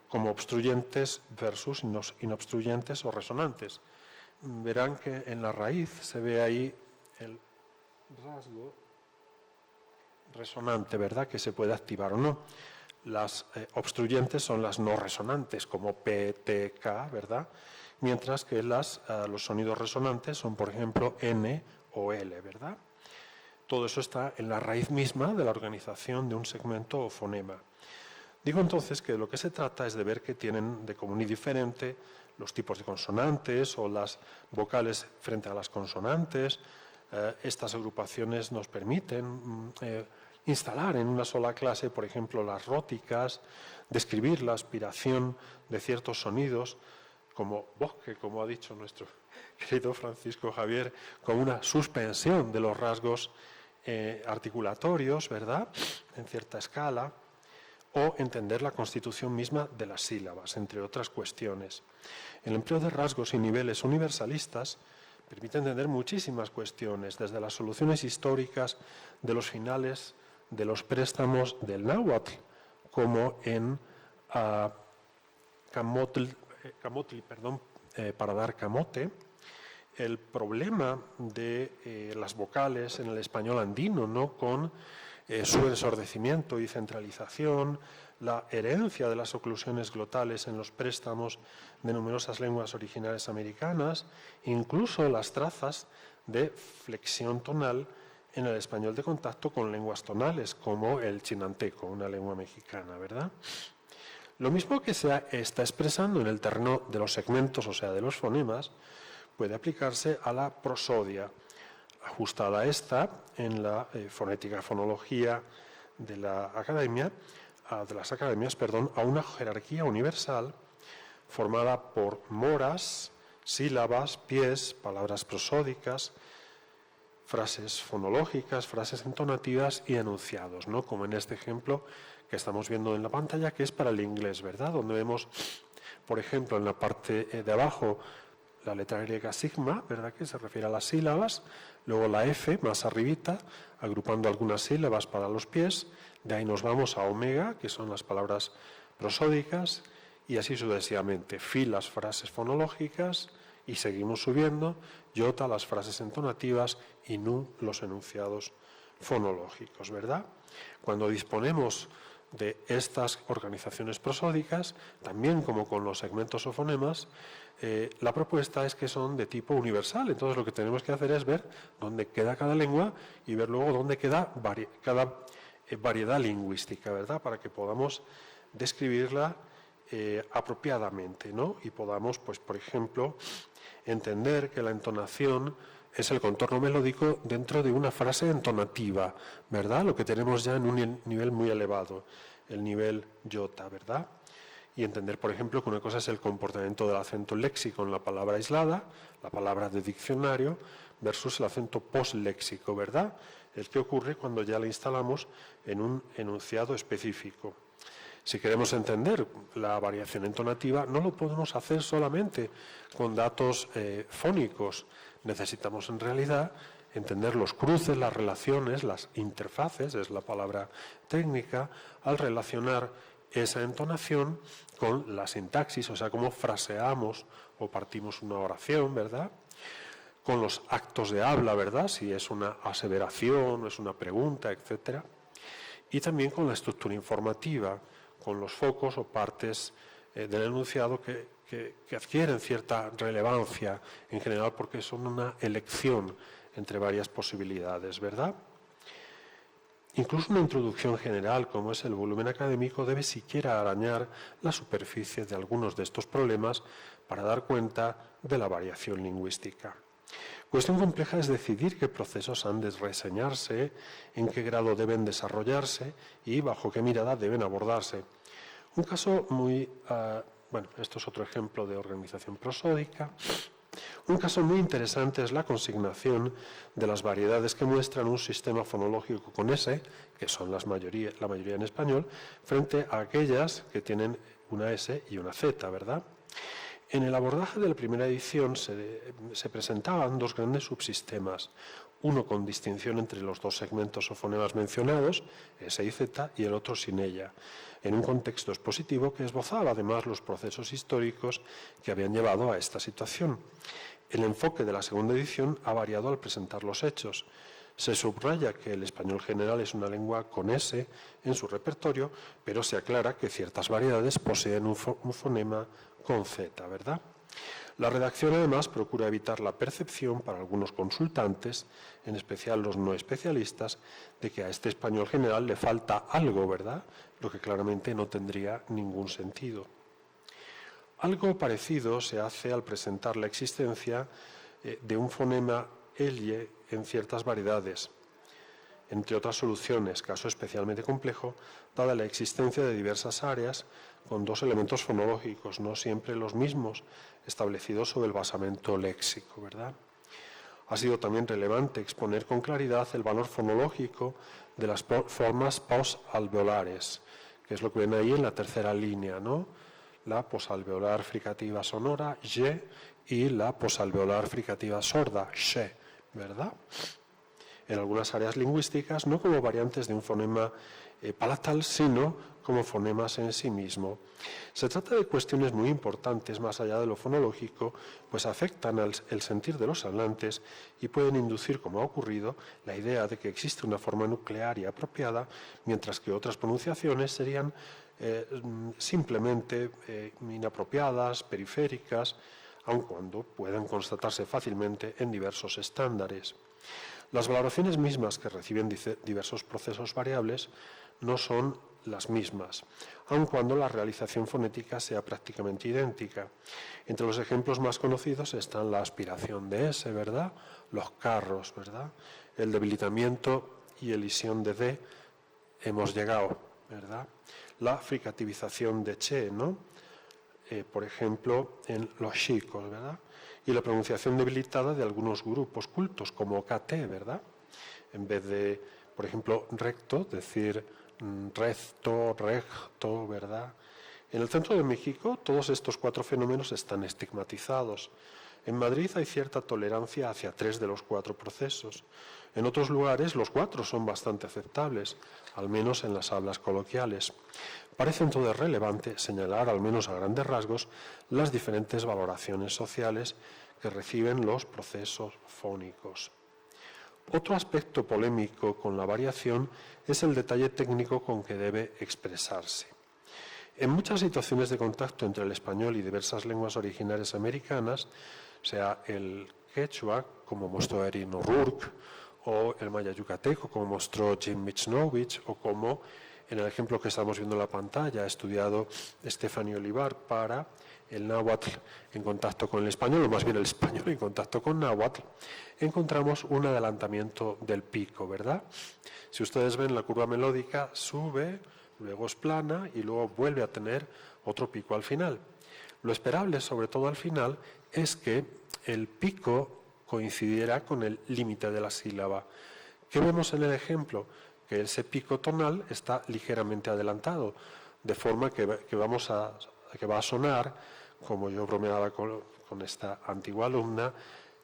como obstruyentes versus inobstruyentes o resonantes. Verán que en la raíz se ve ahí el rasgo resonante, ¿verdad?, que se puede activar o no. Las obstruyentes son las no resonantes, como P, T, K, ¿verdad?, mientras que los sonidos resonantes son, por ejemplo, N o L, ¿verdad? Todo eso está en la raíz misma de la organización de un segmento o fonema. Digo entonces que de lo que se trata es de ver que tienen de común y diferente los tipos de consonantes o las vocales frente a las consonantes. Estas agrupaciones nos permiten instalar en una sola clase, por ejemplo, las róticas, describir la aspiración de ciertos sonidos, como bosque, como ha dicho nuestro querido Francisco Javier, como una suspensión de los rasgos articulatorios, ¿verdad?, en cierta escala, o entender la constitución misma de las sílabas, entre otras cuestiones. El empleo de rasgos y niveles universalistas permite entender muchísimas cuestiones, desde las soluciones históricas de los finales de los préstamos del náhuatl, como en para dar camote, el problema de las vocales en el español andino, ¿no?, con su ensordecimiento y centralización, la herencia de las oclusiones glotales en los préstamos de numerosas lenguas originales americanas, incluso las trazas de flexión tonal en el español de contacto con lenguas tonales, como el chinanteco, una lengua mexicana, ¿verdad? Lo mismo que se está expresando en el terreno de los segmentos, o sea, de los fonemas, puede aplicarse a la prosodia, ajustada a esta en la fonética fonología de las academias, a una jerarquía universal formada por moras, sílabas, pies, palabras prosódicas, frases fonológicas, frases entonativas y enunciados, ¿no?, como en este ejemplo que estamos viendo en la pantalla, que es para el inglés, ¿verdad?, donde vemos, por ejemplo, en la parte de abajo la letra griega sigma, ¿verdad?, que se refiere a las sílabas, luego la F más arribita, agrupando algunas sílabas para los pies, de ahí nos vamos a omega, que son las palabras prosódicas, y así sucesivamente. Fi, las frases fonológicas, y seguimos subiendo, iota, las frases entonativas, y nu, los enunciados fonológicos, ¿verdad? Cuando disponemos de estas organizaciones prosódicas, también como con los segmentos o fonemas, la propuesta es que son de tipo universal. Entonces lo que tenemos que hacer es ver dónde queda cada lengua y ver luego dónde queda cada variedad lingüística, ¿verdad?, para que podamos describirla apropiadamente, ¿no?, y podamos, pues, por ejemplo, entender que la entonación es el contorno melódico dentro de una frase entonativa, ¿verdad? Lo que tenemos ya en un nivel muy elevado, el nivel iota, ¿verdad? Y entender, por ejemplo, que una cosa es el comportamiento del acento léxico en la palabra aislada, la palabra de diccionario, versus el acento postléxico, ¿verdad? El que ocurre cuando ya la instalamos en un enunciado específico. Si queremos entender la variación entonativa, no lo podemos hacer solamente con datos fónicos. Necesitamos, en realidad, entender los cruces, las relaciones, las interfaces, es la palabra técnica, al relacionar esa entonación con la sintaxis, o sea, cómo fraseamos o partimos una oración, ¿verdad? Con los actos de habla, ¿verdad? Si es una aseveración, es una pregunta, etcétera. Y también con la estructura informativa, con los focos o partes del enunciado que adquieren cierta relevancia en general porque son una elección entre varias posibilidades, ¿verdad? Incluso una introducción general, como es el volumen académico, debe siquiera arañar la superficie de algunos de estos problemas para dar cuenta de la variación lingüística. Cuestión compleja es decidir qué procesos han de reseñarse, en qué grado deben desarrollarse y bajo qué mirada deben abordarse. Un caso muy, esto es otro ejemplo de organización prosódica. Un caso muy interesante es la consignación de las variedades que muestran un sistema fonológico con S, que son la mayoría en español, frente a aquellas que tienen una S y una Z, ¿verdad? En el abordaje de la primera edición se presentaban dos grandes subsistemas, uno con distinción entre los dos segmentos o fonemas mencionados, S y Z, y el otro sin ella, en un contexto expositivo que esbozaba además los procesos históricos que habían llevado a esta situación. El enfoque de la segunda edición ha variado al presentar los hechos. Se subraya que el español general es una lengua con S en su repertorio, pero se aclara que ciertas variedades poseen un fonema con Z, ¿verdad? La redacción, además, procura evitar la percepción para algunos consultantes, en especial los no especialistas, de que a este español general le falta algo, ¿verdad? Lo que claramente no tendría ningún sentido. Algo parecido se hace al presentar la existencia de un fonema ELIE en ciertas variedades, entre otras soluciones, caso especialmente complejo, dada la existencia de diversas áreas con dos elementos fonológicos, no siempre los mismos, establecidos sobre el basamento léxico, ¿verdad? Ha sido también relevante exponer con claridad el valor fonológico de las formas posalveolares, que es lo que ven ahí en la tercera línea, ¿no? La posalveolar fricativa sonora, ye, y la posalveolar fricativa sorda, she, ¿verdad? En algunas áreas lingüísticas, no como variantes de un fonema palatal, sino como fonemas en sí mismo. Se trata de cuestiones muy importantes más allá de lo fonológico, pues afectan el sentir de los hablantes y pueden inducir, como ha ocurrido, la idea de que existe una forma nuclear y apropiada, mientras que otras pronunciaciones serían simplemente inapropiadas, periféricas, aun cuando puedan constatarse fácilmente en diversos estándares. Las valoraciones mismas que reciben diversos procesos variables no son las mismas, aun cuando la realización fonética sea prácticamente idéntica. Entre los ejemplos más conocidos están la aspiración de S, ¿verdad? Los carros, ¿verdad? El debilitamiento y elisión de D, hemos llegado, ¿verdad? La fricativización de che, ¿no? Por ejemplo, en los chicos, ¿verdad? Y la pronunciación debilitada de algunos grupos cultos, como KT, ¿verdad? En vez de, por ejemplo, recto, decir recto, recto, ¿verdad? En el centro de México, todos estos cuatro fenómenos están estigmatizados. En Madrid hay cierta tolerancia hacia 3 de los 4 procesos. En otros lugares, los 4 son bastante aceptables, al menos en las hablas coloquiales. Parece entonces relevante señalar, al menos a grandes rasgos, las diferentes valoraciones sociales que reciben los procesos fónicos. Otro aspecto polémico con la variación es el detalle técnico con que debe expresarse. En muchas situaciones de contacto entre el español y diversas lenguas originarias americanas, sea el quechua, como mostró Erin O'Rourke, o el maya yucateco, como mostró Jim Michnovich, o como En el ejemplo que estamos viendo en la pantalla, ha estudiado Estefanía Olivar para el náhuatl en contacto con el español, o más bien el español en contacto con náhuatl, encontramos un adelantamiento del pico, ¿verdad? Si ustedes ven, la curva melódica sube, luego es plana y luego vuelve a tener otro pico al final. Lo esperable, sobre todo al final, es que el pico coincidiera con el límite de la sílaba. ¿Qué vemos en el ejemplo? Que ese pico tonal está ligeramente adelantado, de forma que va a sonar, como yo bromeaba con esta antigua alumna,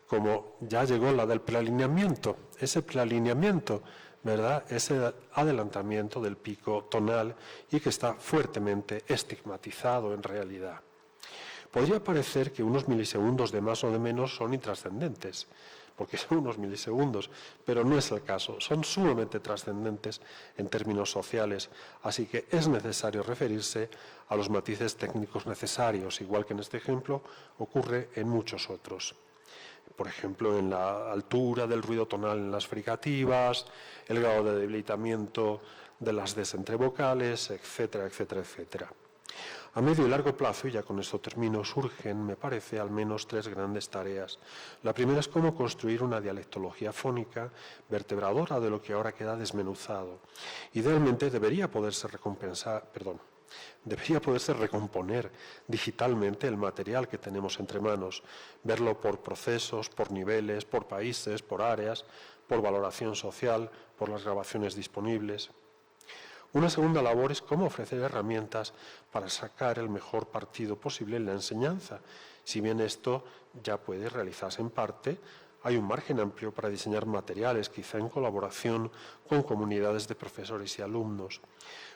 como ya llegó la del prealineamiento. Ese prealineamiento, ¿verdad?, ese adelantamiento del pico tonal y que está fuertemente estigmatizado en realidad. Podría parecer que unos milisegundos de más o de menos son intrascendentes, porque son unos milisegundos, pero no es el caso. Son sumamente trascendentes en términos sociales, así que es necesario referirse a los matices técnicos necesarios, igual que en este ejemplo ocurre en muchos otros. Por ejemplo, en la altura del ruido tonal en las fricativas, el grado de debilitamiento de las Ds entre vocales, etcétera, etcétera, etcétera. A medio y largo plazo, y ya con esto termino, surgen, me parece, al menos 3 grandes tareas. La primera es cómo construir una dialectología fónica vertebradora de lo que ahora queda desmenuzado. Idealmente debería poderse recomponer digitalmente el material que tenemos entre manos, verlo por procesos, por niveles, por países, por áreas, por valoración social, por las grabaciones disponibles. Una segunda labor es cómo ofrecer herramientas para sacar el mejor partido posible en la enseñanza. Si bien esto ya puede realizarse en parte, hay un margen amplio para diseñar materiales, quizá en colaboración con comunidades de profesores y alumnos.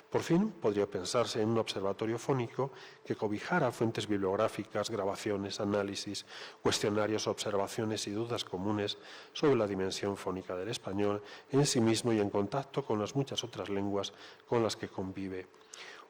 Por fin, podría pensarse en un observatorio fónico que cobijara fuentes bibliográficas, grabaciones, análisis, cuestionarios, observaciones y dudas comunes sobre la dimensión fónica del español en sí mismo y en contacto con las muchas otras lenguas con las que convive.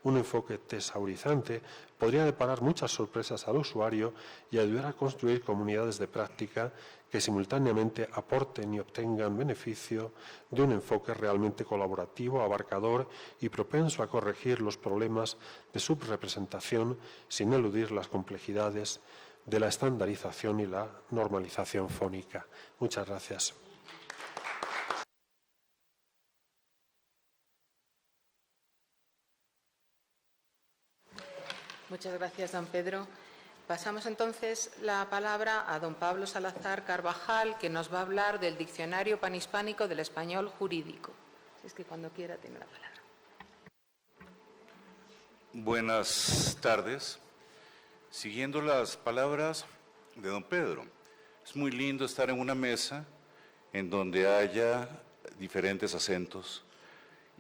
Un enfoque tesaurizante podría deparar muchas sorpresas al usuario y ayudar a construir comunidades de práctica que simultáneamente aporten y obtengan beneficio de un enfoque realmente colaborativo, abarcador y propenso a corregir los problemas de subrepresentación sin eludir las complejidades de la estandarización y la normalización fónica. Muchas gracias. Muchas gracias, don Pedro. Pasamos entonces la palabra a don Pablo Salazar Carvajal, que nos va a hablar del Diccionario Panhispánico del Español Jurídico. Es que cuando quiera tiene la palabra. Buenas tardes. Siguiendo las palabras de don Pedro, es muy lindo estar en una mesa en donde haya diferentes acentos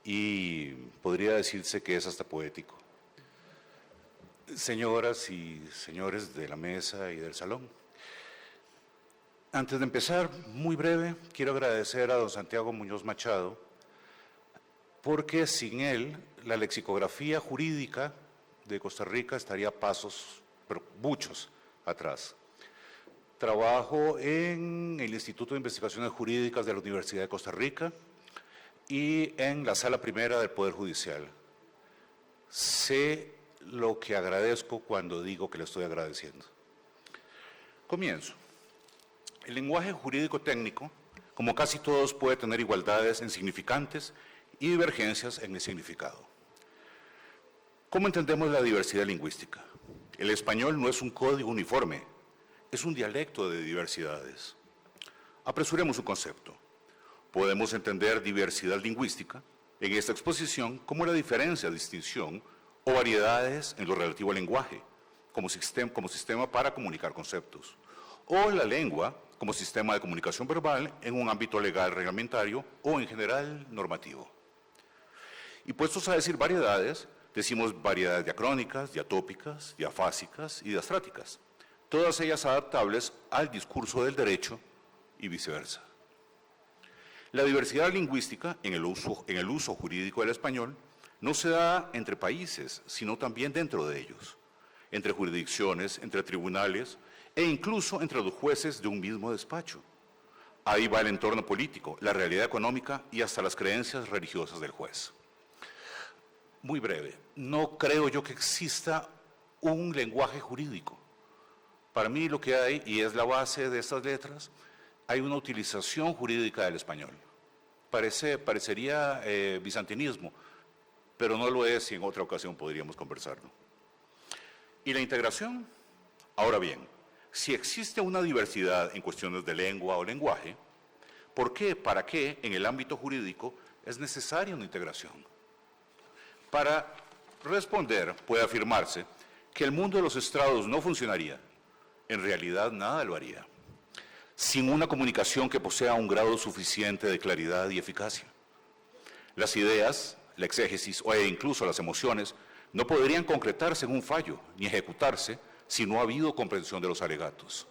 y podría decirse que es hasta poético. Señoras y señores de la mesa y del salón, antes de empezar, muy breve, quiero agradecer a don Santiago Muñoz Machado, porque sin él la lexicografía jurídica de Costa Rica estaría pasos, pero muchos, atrás. Trabajo en el Instituto de Investigaciones Jurídicas de la Universidad de Costa Rica y en la Sala Primera del Poder Judicial. Sé lo que agradezco cuando digo que le estoy agradeciendo. Comienzo. El lenguaje jurídico técnico, como casi todos, puede tener igualdades en significantes y divergencias en el significado. ¿Cómo entendemos la diversidad lingüística? El español no es un código uniforme, es un dialecto de diversidades. Apresuremos un concepto. Podemos entender diversidad lingüística en esta exposición como la diferencia, distinción o variedades en lo relativo al lenguaje, como sistema para comunicar conceptos, o la lengua como sistema de comunicación verbal en un ámbito legal reglamentario o en general normativo. Y puestos a decir variedades, decimos variedades diacrónicas, diatópicas, diafásicas y diastráticas, todas ellas adaptables al discurso del derecho y viceversa. La diversidad lingüística en el uso jurídico del español no se da entre países, sino también dentro de ellos, entre jurisdicciones, entre tribunales e incluso entre los jueces de un mismo despacho. Ahí va el entorno político, la realidad económica y hasta las creencias religiosas del juez. Muy breve. No creo yo que exista un lenguaje jurídico. Para mí lo que hay, y es la base de estas letras, hay una utilización jurídica del español. Parecería bizantinismo, pero no lo es y en otra ocasión podríamos conversarlo. ¿Y la integración? Ahora bien, si existe una diversidad en cuestiones de lengua o lenguaje, ¿por qué, para qué en el ámbito jurídico es necesaria una integración? Para responder, puede afirmarse que el mundo de los estrados no funcionaría. En realidad, nada lo haría, sin una comunicación que posea un grado suficiente de claridad y eficacia. Las ideas, la exégesis e incluso las emociones no podrían concretarse en un fallo ni ejecutarse si no ha habido comprensión de los alegatos.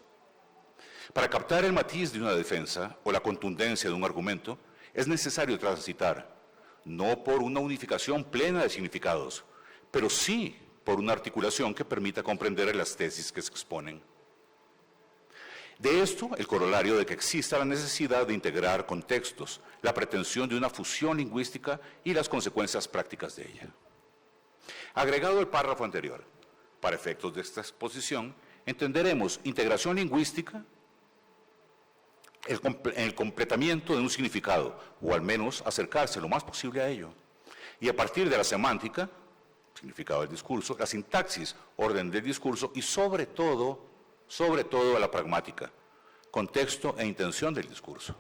Para captar el matiz de una defensa o la contundencia de un argumento, es necesario transitar, no por una unificación plena de significados, pero sí por una articulación que permita comprender las tesis que se exponen. De esto, el corolario de que exista la necesidad de integrar contextos, la pretensión de una fusión lingüística y las consecuencias prácticas de ella. Agregado el párrafo anterior, para efectos de esta exposición, entenderemos integración lingüística, el completamiento de un significado, o al menos acercarse lo más posible a ello, y a partir de la semántica, significado del discurso, la sintaxis, orden del discurso, y sobre todo a la pragmática, contexto e intención del discurso.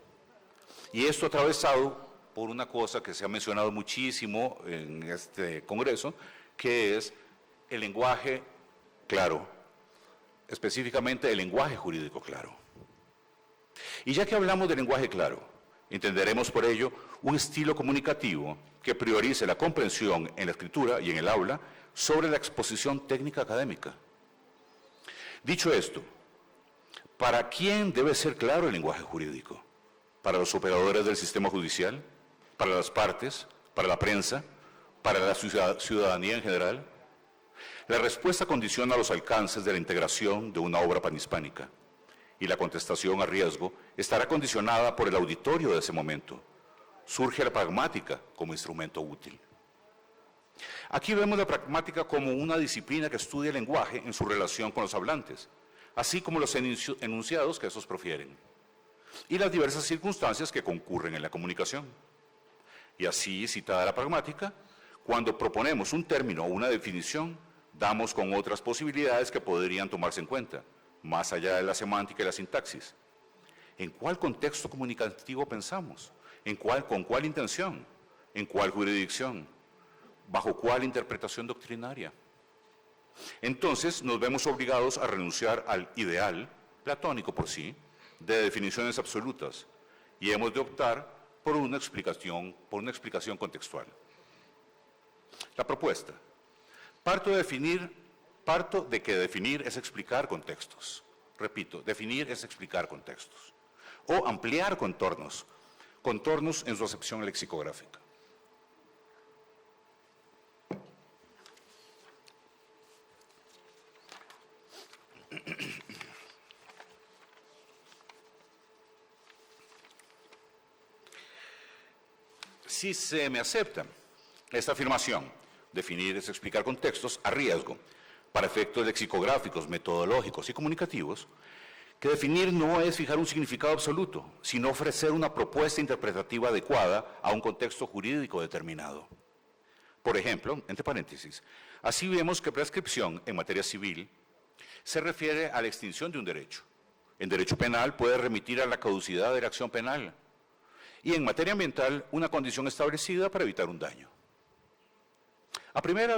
Y esto atravesado por una cosa que se ha mencionado muchísimo en este congreso, que es el lenguaje claro, específicamente el lenguaje jurídico claro. Y ya que hablamos de lenguaje claro, entenderemos por ello un estilo comunicativo que priorice la comprensión en la escritura y en el aula sobre la exposición técnica académica. Dicho esto, ¿para quién debe ser claro el lenguaje jurídico? ¿Para los operadores del sistema judicial? ¿Para las partes? ¿Para la prensa? ¿Para la ciudadanía en general? La respuesta condiciona los alcances de la integración de una obra panhispánica, y la contestación a riesgo estará condicionada por el auditorio de ese momento. Surge la pragmática como instrumento útil. Aquí vemos la pragmática como una disciplina que estudia el lenguaje en su relación con los hablantes, así como los enunciados que esos profieren, y las diversas circunstancias que concurren en la comunicación. Y así, citada la pragmática, cuando proponemos un término o una definición, damos con otras posibilidades que podrían tomarse en cuenta, más allá de la semántica y la sintaxis. ¿En cuál contexto comunicativo pensamos? ¿Con cuál intención? ¿En cuál jurisdicción? ¿Bajo cuál interpretación doctrinaria? Entonces nos vemos obligados a renunciar al ideal, platónico por sí, de definiciones absolutas, y hemos de optar por una explicación contextual. La propuesta. Parto de que definir es explicar contextos. Repito, definir es explicar contextos. O ampliar contornos en su acepción lexicográfica. Si se me acepta esta afirmación, definir es explicar contextos a riesgo, para efectos lexicográficos, metodológicos y comunicativos, que definir no es fijar un significado absoluto, sino ofrecer una propuesta interpretativa adecuada a un contexto jurídico determinado. Por ejemplo, entre paréntesis, así vemos que prescripción en materia civil se refiere a la extinción de un derecho. En derecho penal puede remitir a la caducidad de la acción penal. Y en materia ambiental, una condición establecida para evitar un daño. A primera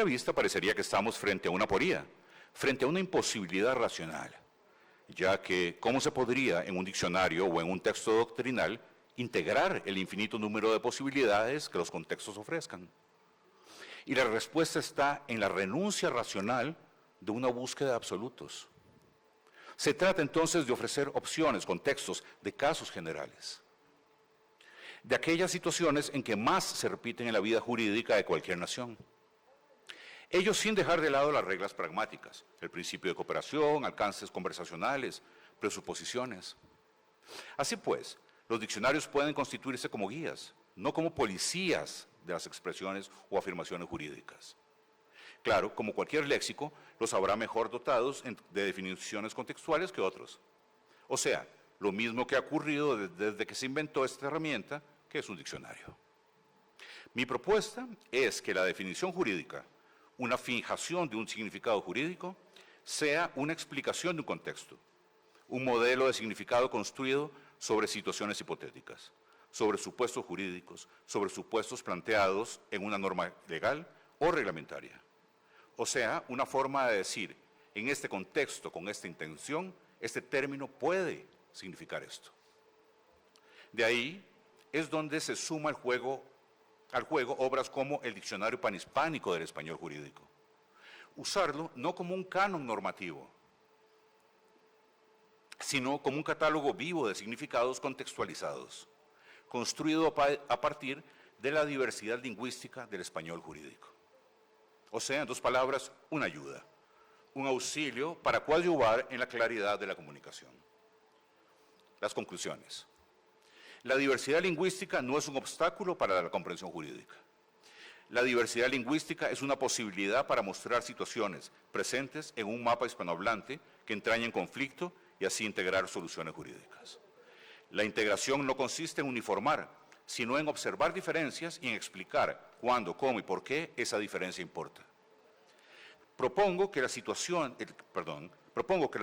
vista parecería que estamos frente a una aporía, frente a una imposibilidad racional, ya que ¿cómo se podría en un diccionario o en un texto doctrinal integrar el infinito número de posibilidades que los contextos ofrezcan? Y la respuesta está en la renuncia racional de una búsqueda de absolutos. Se trata entonces de ofrecer opciones, contextos de casos generales, de aquellas situaciones en que más se repiten en la vida jurídica de cualquier nación. Ello sin dejar de lado las reglas pragmáticas, el principio de cooperación, alcances conversacionales, presuposiciones. Así pues, los diccionarios pueden constituirse como guías, no como policías de las expresiones o afirmaciones jurídicas. Claro, como cualquier léxico, los habrá mejor dotados de definiciones contextuales que otros. O sea, lo mismo que ha ocurrido desde que se inventó esta herramienta, que es un diccionario. Mi propuesta es que la definición jurídica, una fijación de un significado jurídico, sea una explicación de un contexto, un modelo de significado construido sobre situaciones hipotéticas, sobre supuestos jurídicos, sobre supuestos planteados en una norma legal o reglamentaria. O sea, una forma de decir, en este contexto, con esta intención, este término puede significar esto. De ahí es donde se suma al juego obras como el Diccionario Panhispánico del Español Jurídico. Usarlo no como un canon normativo, sino como un catálogo vivo de significados contextualizados, construido a partir de la diversidad lingüística del español jurídico. O sea, en dos palabras, una ayuda, un auxilio para coadyuvar en la claridad de la comunicación. Las conclusiones. La diversidad lingüística no es un obstáculo para la comprensión jurídica. La diversidad lingüística es una posibilidad para mostrar situaciones presentes en un mapa hispanohablante que entrañen conflicto y así integrar soluciones jurídicas. La integración no consiste en uniformar, sino en observar diferencias y en explicar cuándo, cómo y por qué esa diferencia importa. Propongo que las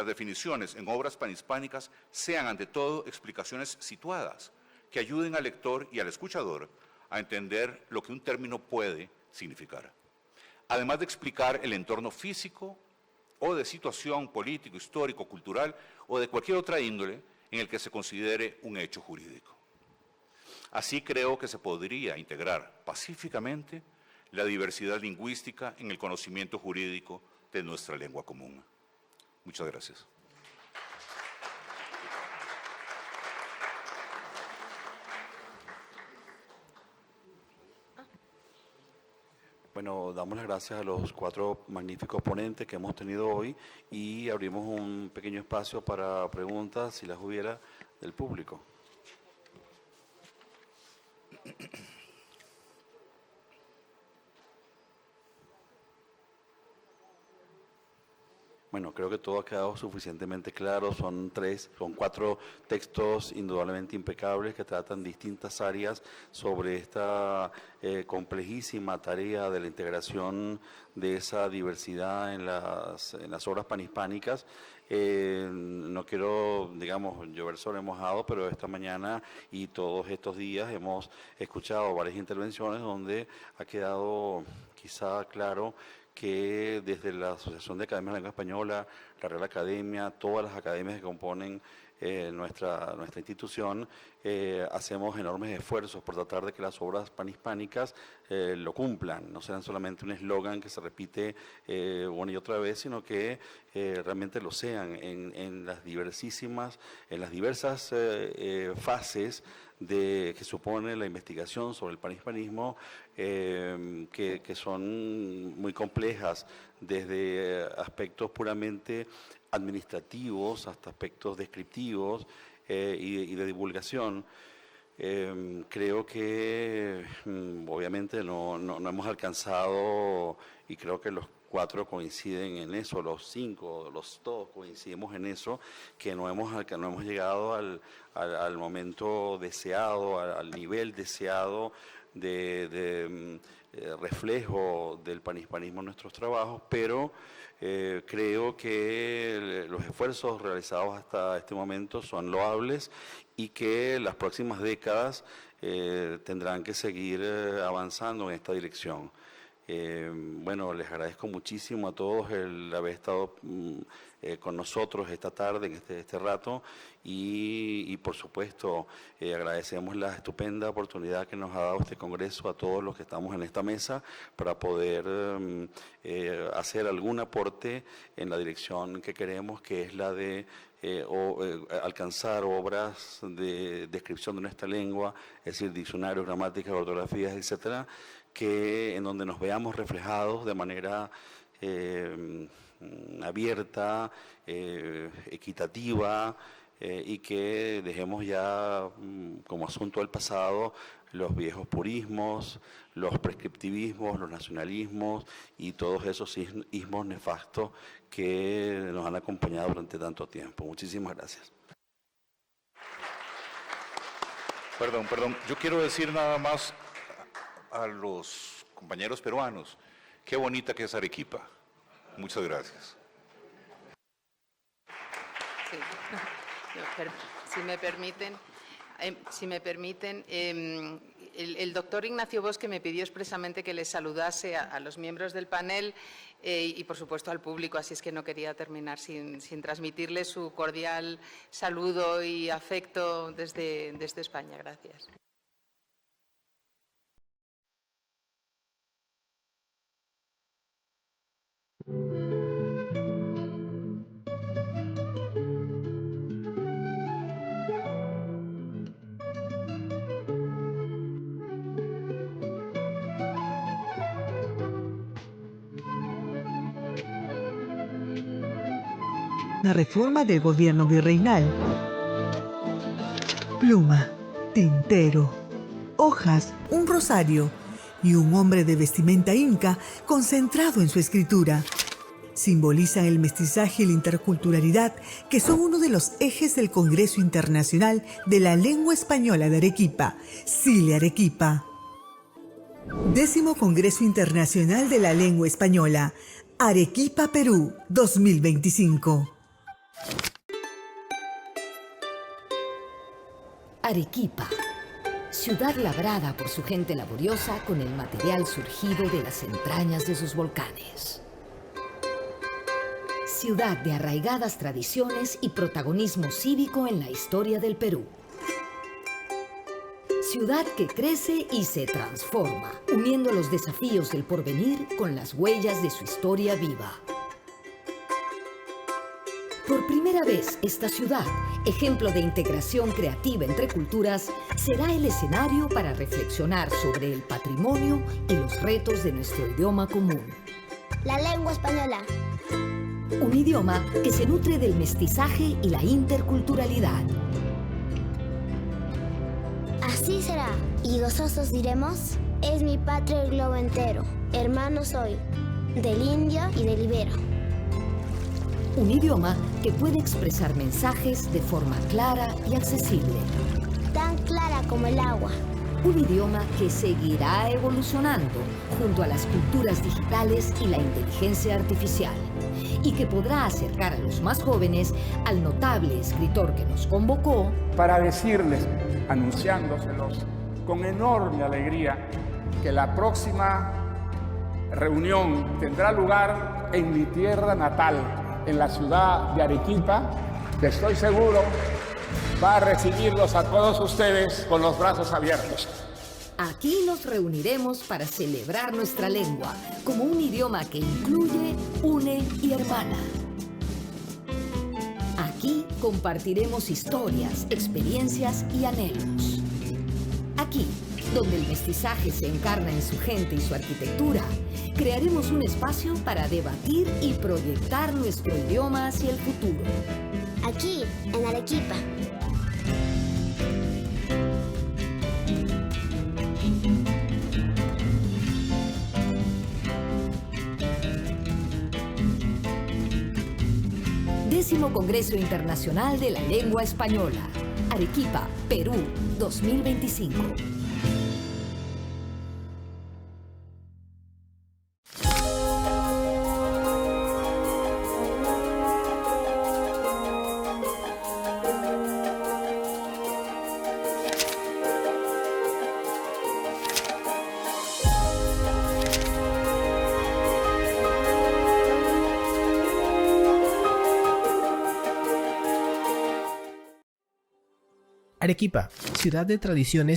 definiciones en obras panhispánicas sean ante todo explicaciones situadas, que ayuden al lector y al escuchador a entender lo que un término puede significar. Además de explicar el entorno físico o de situación político, histórico, cultural o de cualquier otra índole en el que se considere un hecho jurídico. Así creo que se podría integrar pacíficamente la diversidad lingüística en el conocimiento jurídico de nuestra lengua común. Muchas gracias. Bueno, damos las gracias a los 4 magníficos ponentes que hemos tenido hoy y abrimos un pequeño espacio para preguntas, si las hubiera, del público. Bueno, creo que todo ha quedado suficientemente claro. Son 4 textos indudablemente impecables que tratan distintas áreas sobre esta complejísima tarea de la integración de esa diversidad en las obras panhispánicas. No quiero, digamos, llover sobre mojado, pero esta mañana y todos estos días hemos escuchado varias intervenciones donde ha quedado quizá claro que desde la Asociación de Academias de Lengua Española, la Real Academia, todas las academias que componen nuestra institución, hacemos enormes esfuerzos por tratar de que las obras panhispánicas lo cumplan, no sean solamente un eslogan que se repite una y otra vez, sino que realmente lo sean en las diversas fases que supone la investigación sobre el panhispanismo, que son muy complejas, desde aspectos puramente administrativos hasta aspectos descriptivos y de divulgación. Creo que obviamente no hemos alcanzado, y creo que los 4 coinciden en eso, los 5, todos coincidimos en eso, que no hemos llegado al momento deseado, al nivel deseado de reflejo del panhispanismo en nuestros trabajos, pero creo que los esfuerzos realizados hasta este momento son loables y que las próximas décadas tendrán que seguir avanzando en esta dirección. Bueno, les agradezco muchísimo a todos el haber estado con nosotros esta tarde, en este rato, y por supuesto agradecemos la estupenda oportunidad que nos ha dado este Congreso a todos los que estamos en esta mesa para poder hacer algún aporte en la dirección que queremos, que es la de alcanzar obras de descripción de nuestra lengua, es decir, diccionarios, gramáticas, ortografías, etcétera, en donde nos veamos reflejados de manera abierta, equitativa, y que dejemos ya como asunto del pasado los viejos purismos, los prescriptivismos, los nacionalismos y todos esos ismos nefastos que nos han acompañado durante tanto tiempo. Muchísimas gracias. Perdón. Yo quiero decir nada más a los compañeros peruanos, qué bonita que es Arequipa. Muchas gracias. Sí. No, pero, si me permiten, el doctor Ignacio Bosque me pidió expresamente que les saludase a los miembros del panel y, por supuesto, al público, así es que no quería terminar sin transmitirles su cordial saludo y afecto desde España. Gracias. La reforma del gobierno virreinal. Pluma, tintero, hojas, un rosario y un hombre de vestimenta inca concentrado en su escritura. Simbolizan el mestizaje y la interculturalidad, que son uno de los ejes del Congreso Internacional de la Lengua Española de Arequipa, CILE Arequipa. 10º Congreso Internacional de la Lengua Española, Arequipa, Perú, 2025. Arequipa, ciudad labrada por su gente laboriosa con el material surgido de las entrañas de sus volcanes. Ciudad de arraigadas tradiciones y protagonismo cívico en la historia del Perú. Ciudad que crece y se transforma, uniendo los desafíos del porvenir con las huellas de su historia viva. Por primera vez, esta ciudad, ejemplo de integración creativa entre culturas, será el escenario para reflexionar sobre el patrimonio y los retos de nuestro idioma común. La lengua española. Un idioma que se nutre del mestizaje y la interculturalidad. Así será, y gozosos diremos, es mi patria el globo entero, hermano soy, del indio y del ibero. Un idioma que puede expresar mensajes de forma clara y accesible. Tan clara como el agua. Un idioma que seguirá evolucionando junto a las culturas digitales y la inteligencia artificial. Y que podrá acercar a los más jóvenes al notable escritor que nos convocó para decirles, anunciándoselos con enorme alegría, que la próxima reunión tendrá lugar en mi tierra natal, en la ciudad de Arequipa, que estoy seguro va a recibirlos a todos ustedes con los brazos abiertos. Aquí nos reuniremos para celebrar nuestra lengua como un idioma que incluye, une y hermana. Aquí compartiremos historias, experiencias y anhelos. Aquí, donde el mestizaje se encarna en su gente y su arquitectura, crearemos un espacio para debatir y proyectar nuestro idioma hacia el futuro. Aquí, en Arequipa. Décimo Congreso Internacional de la Lengua Española. Arequipa, Perú, 2025. Arequipa, ciudad de tradiciones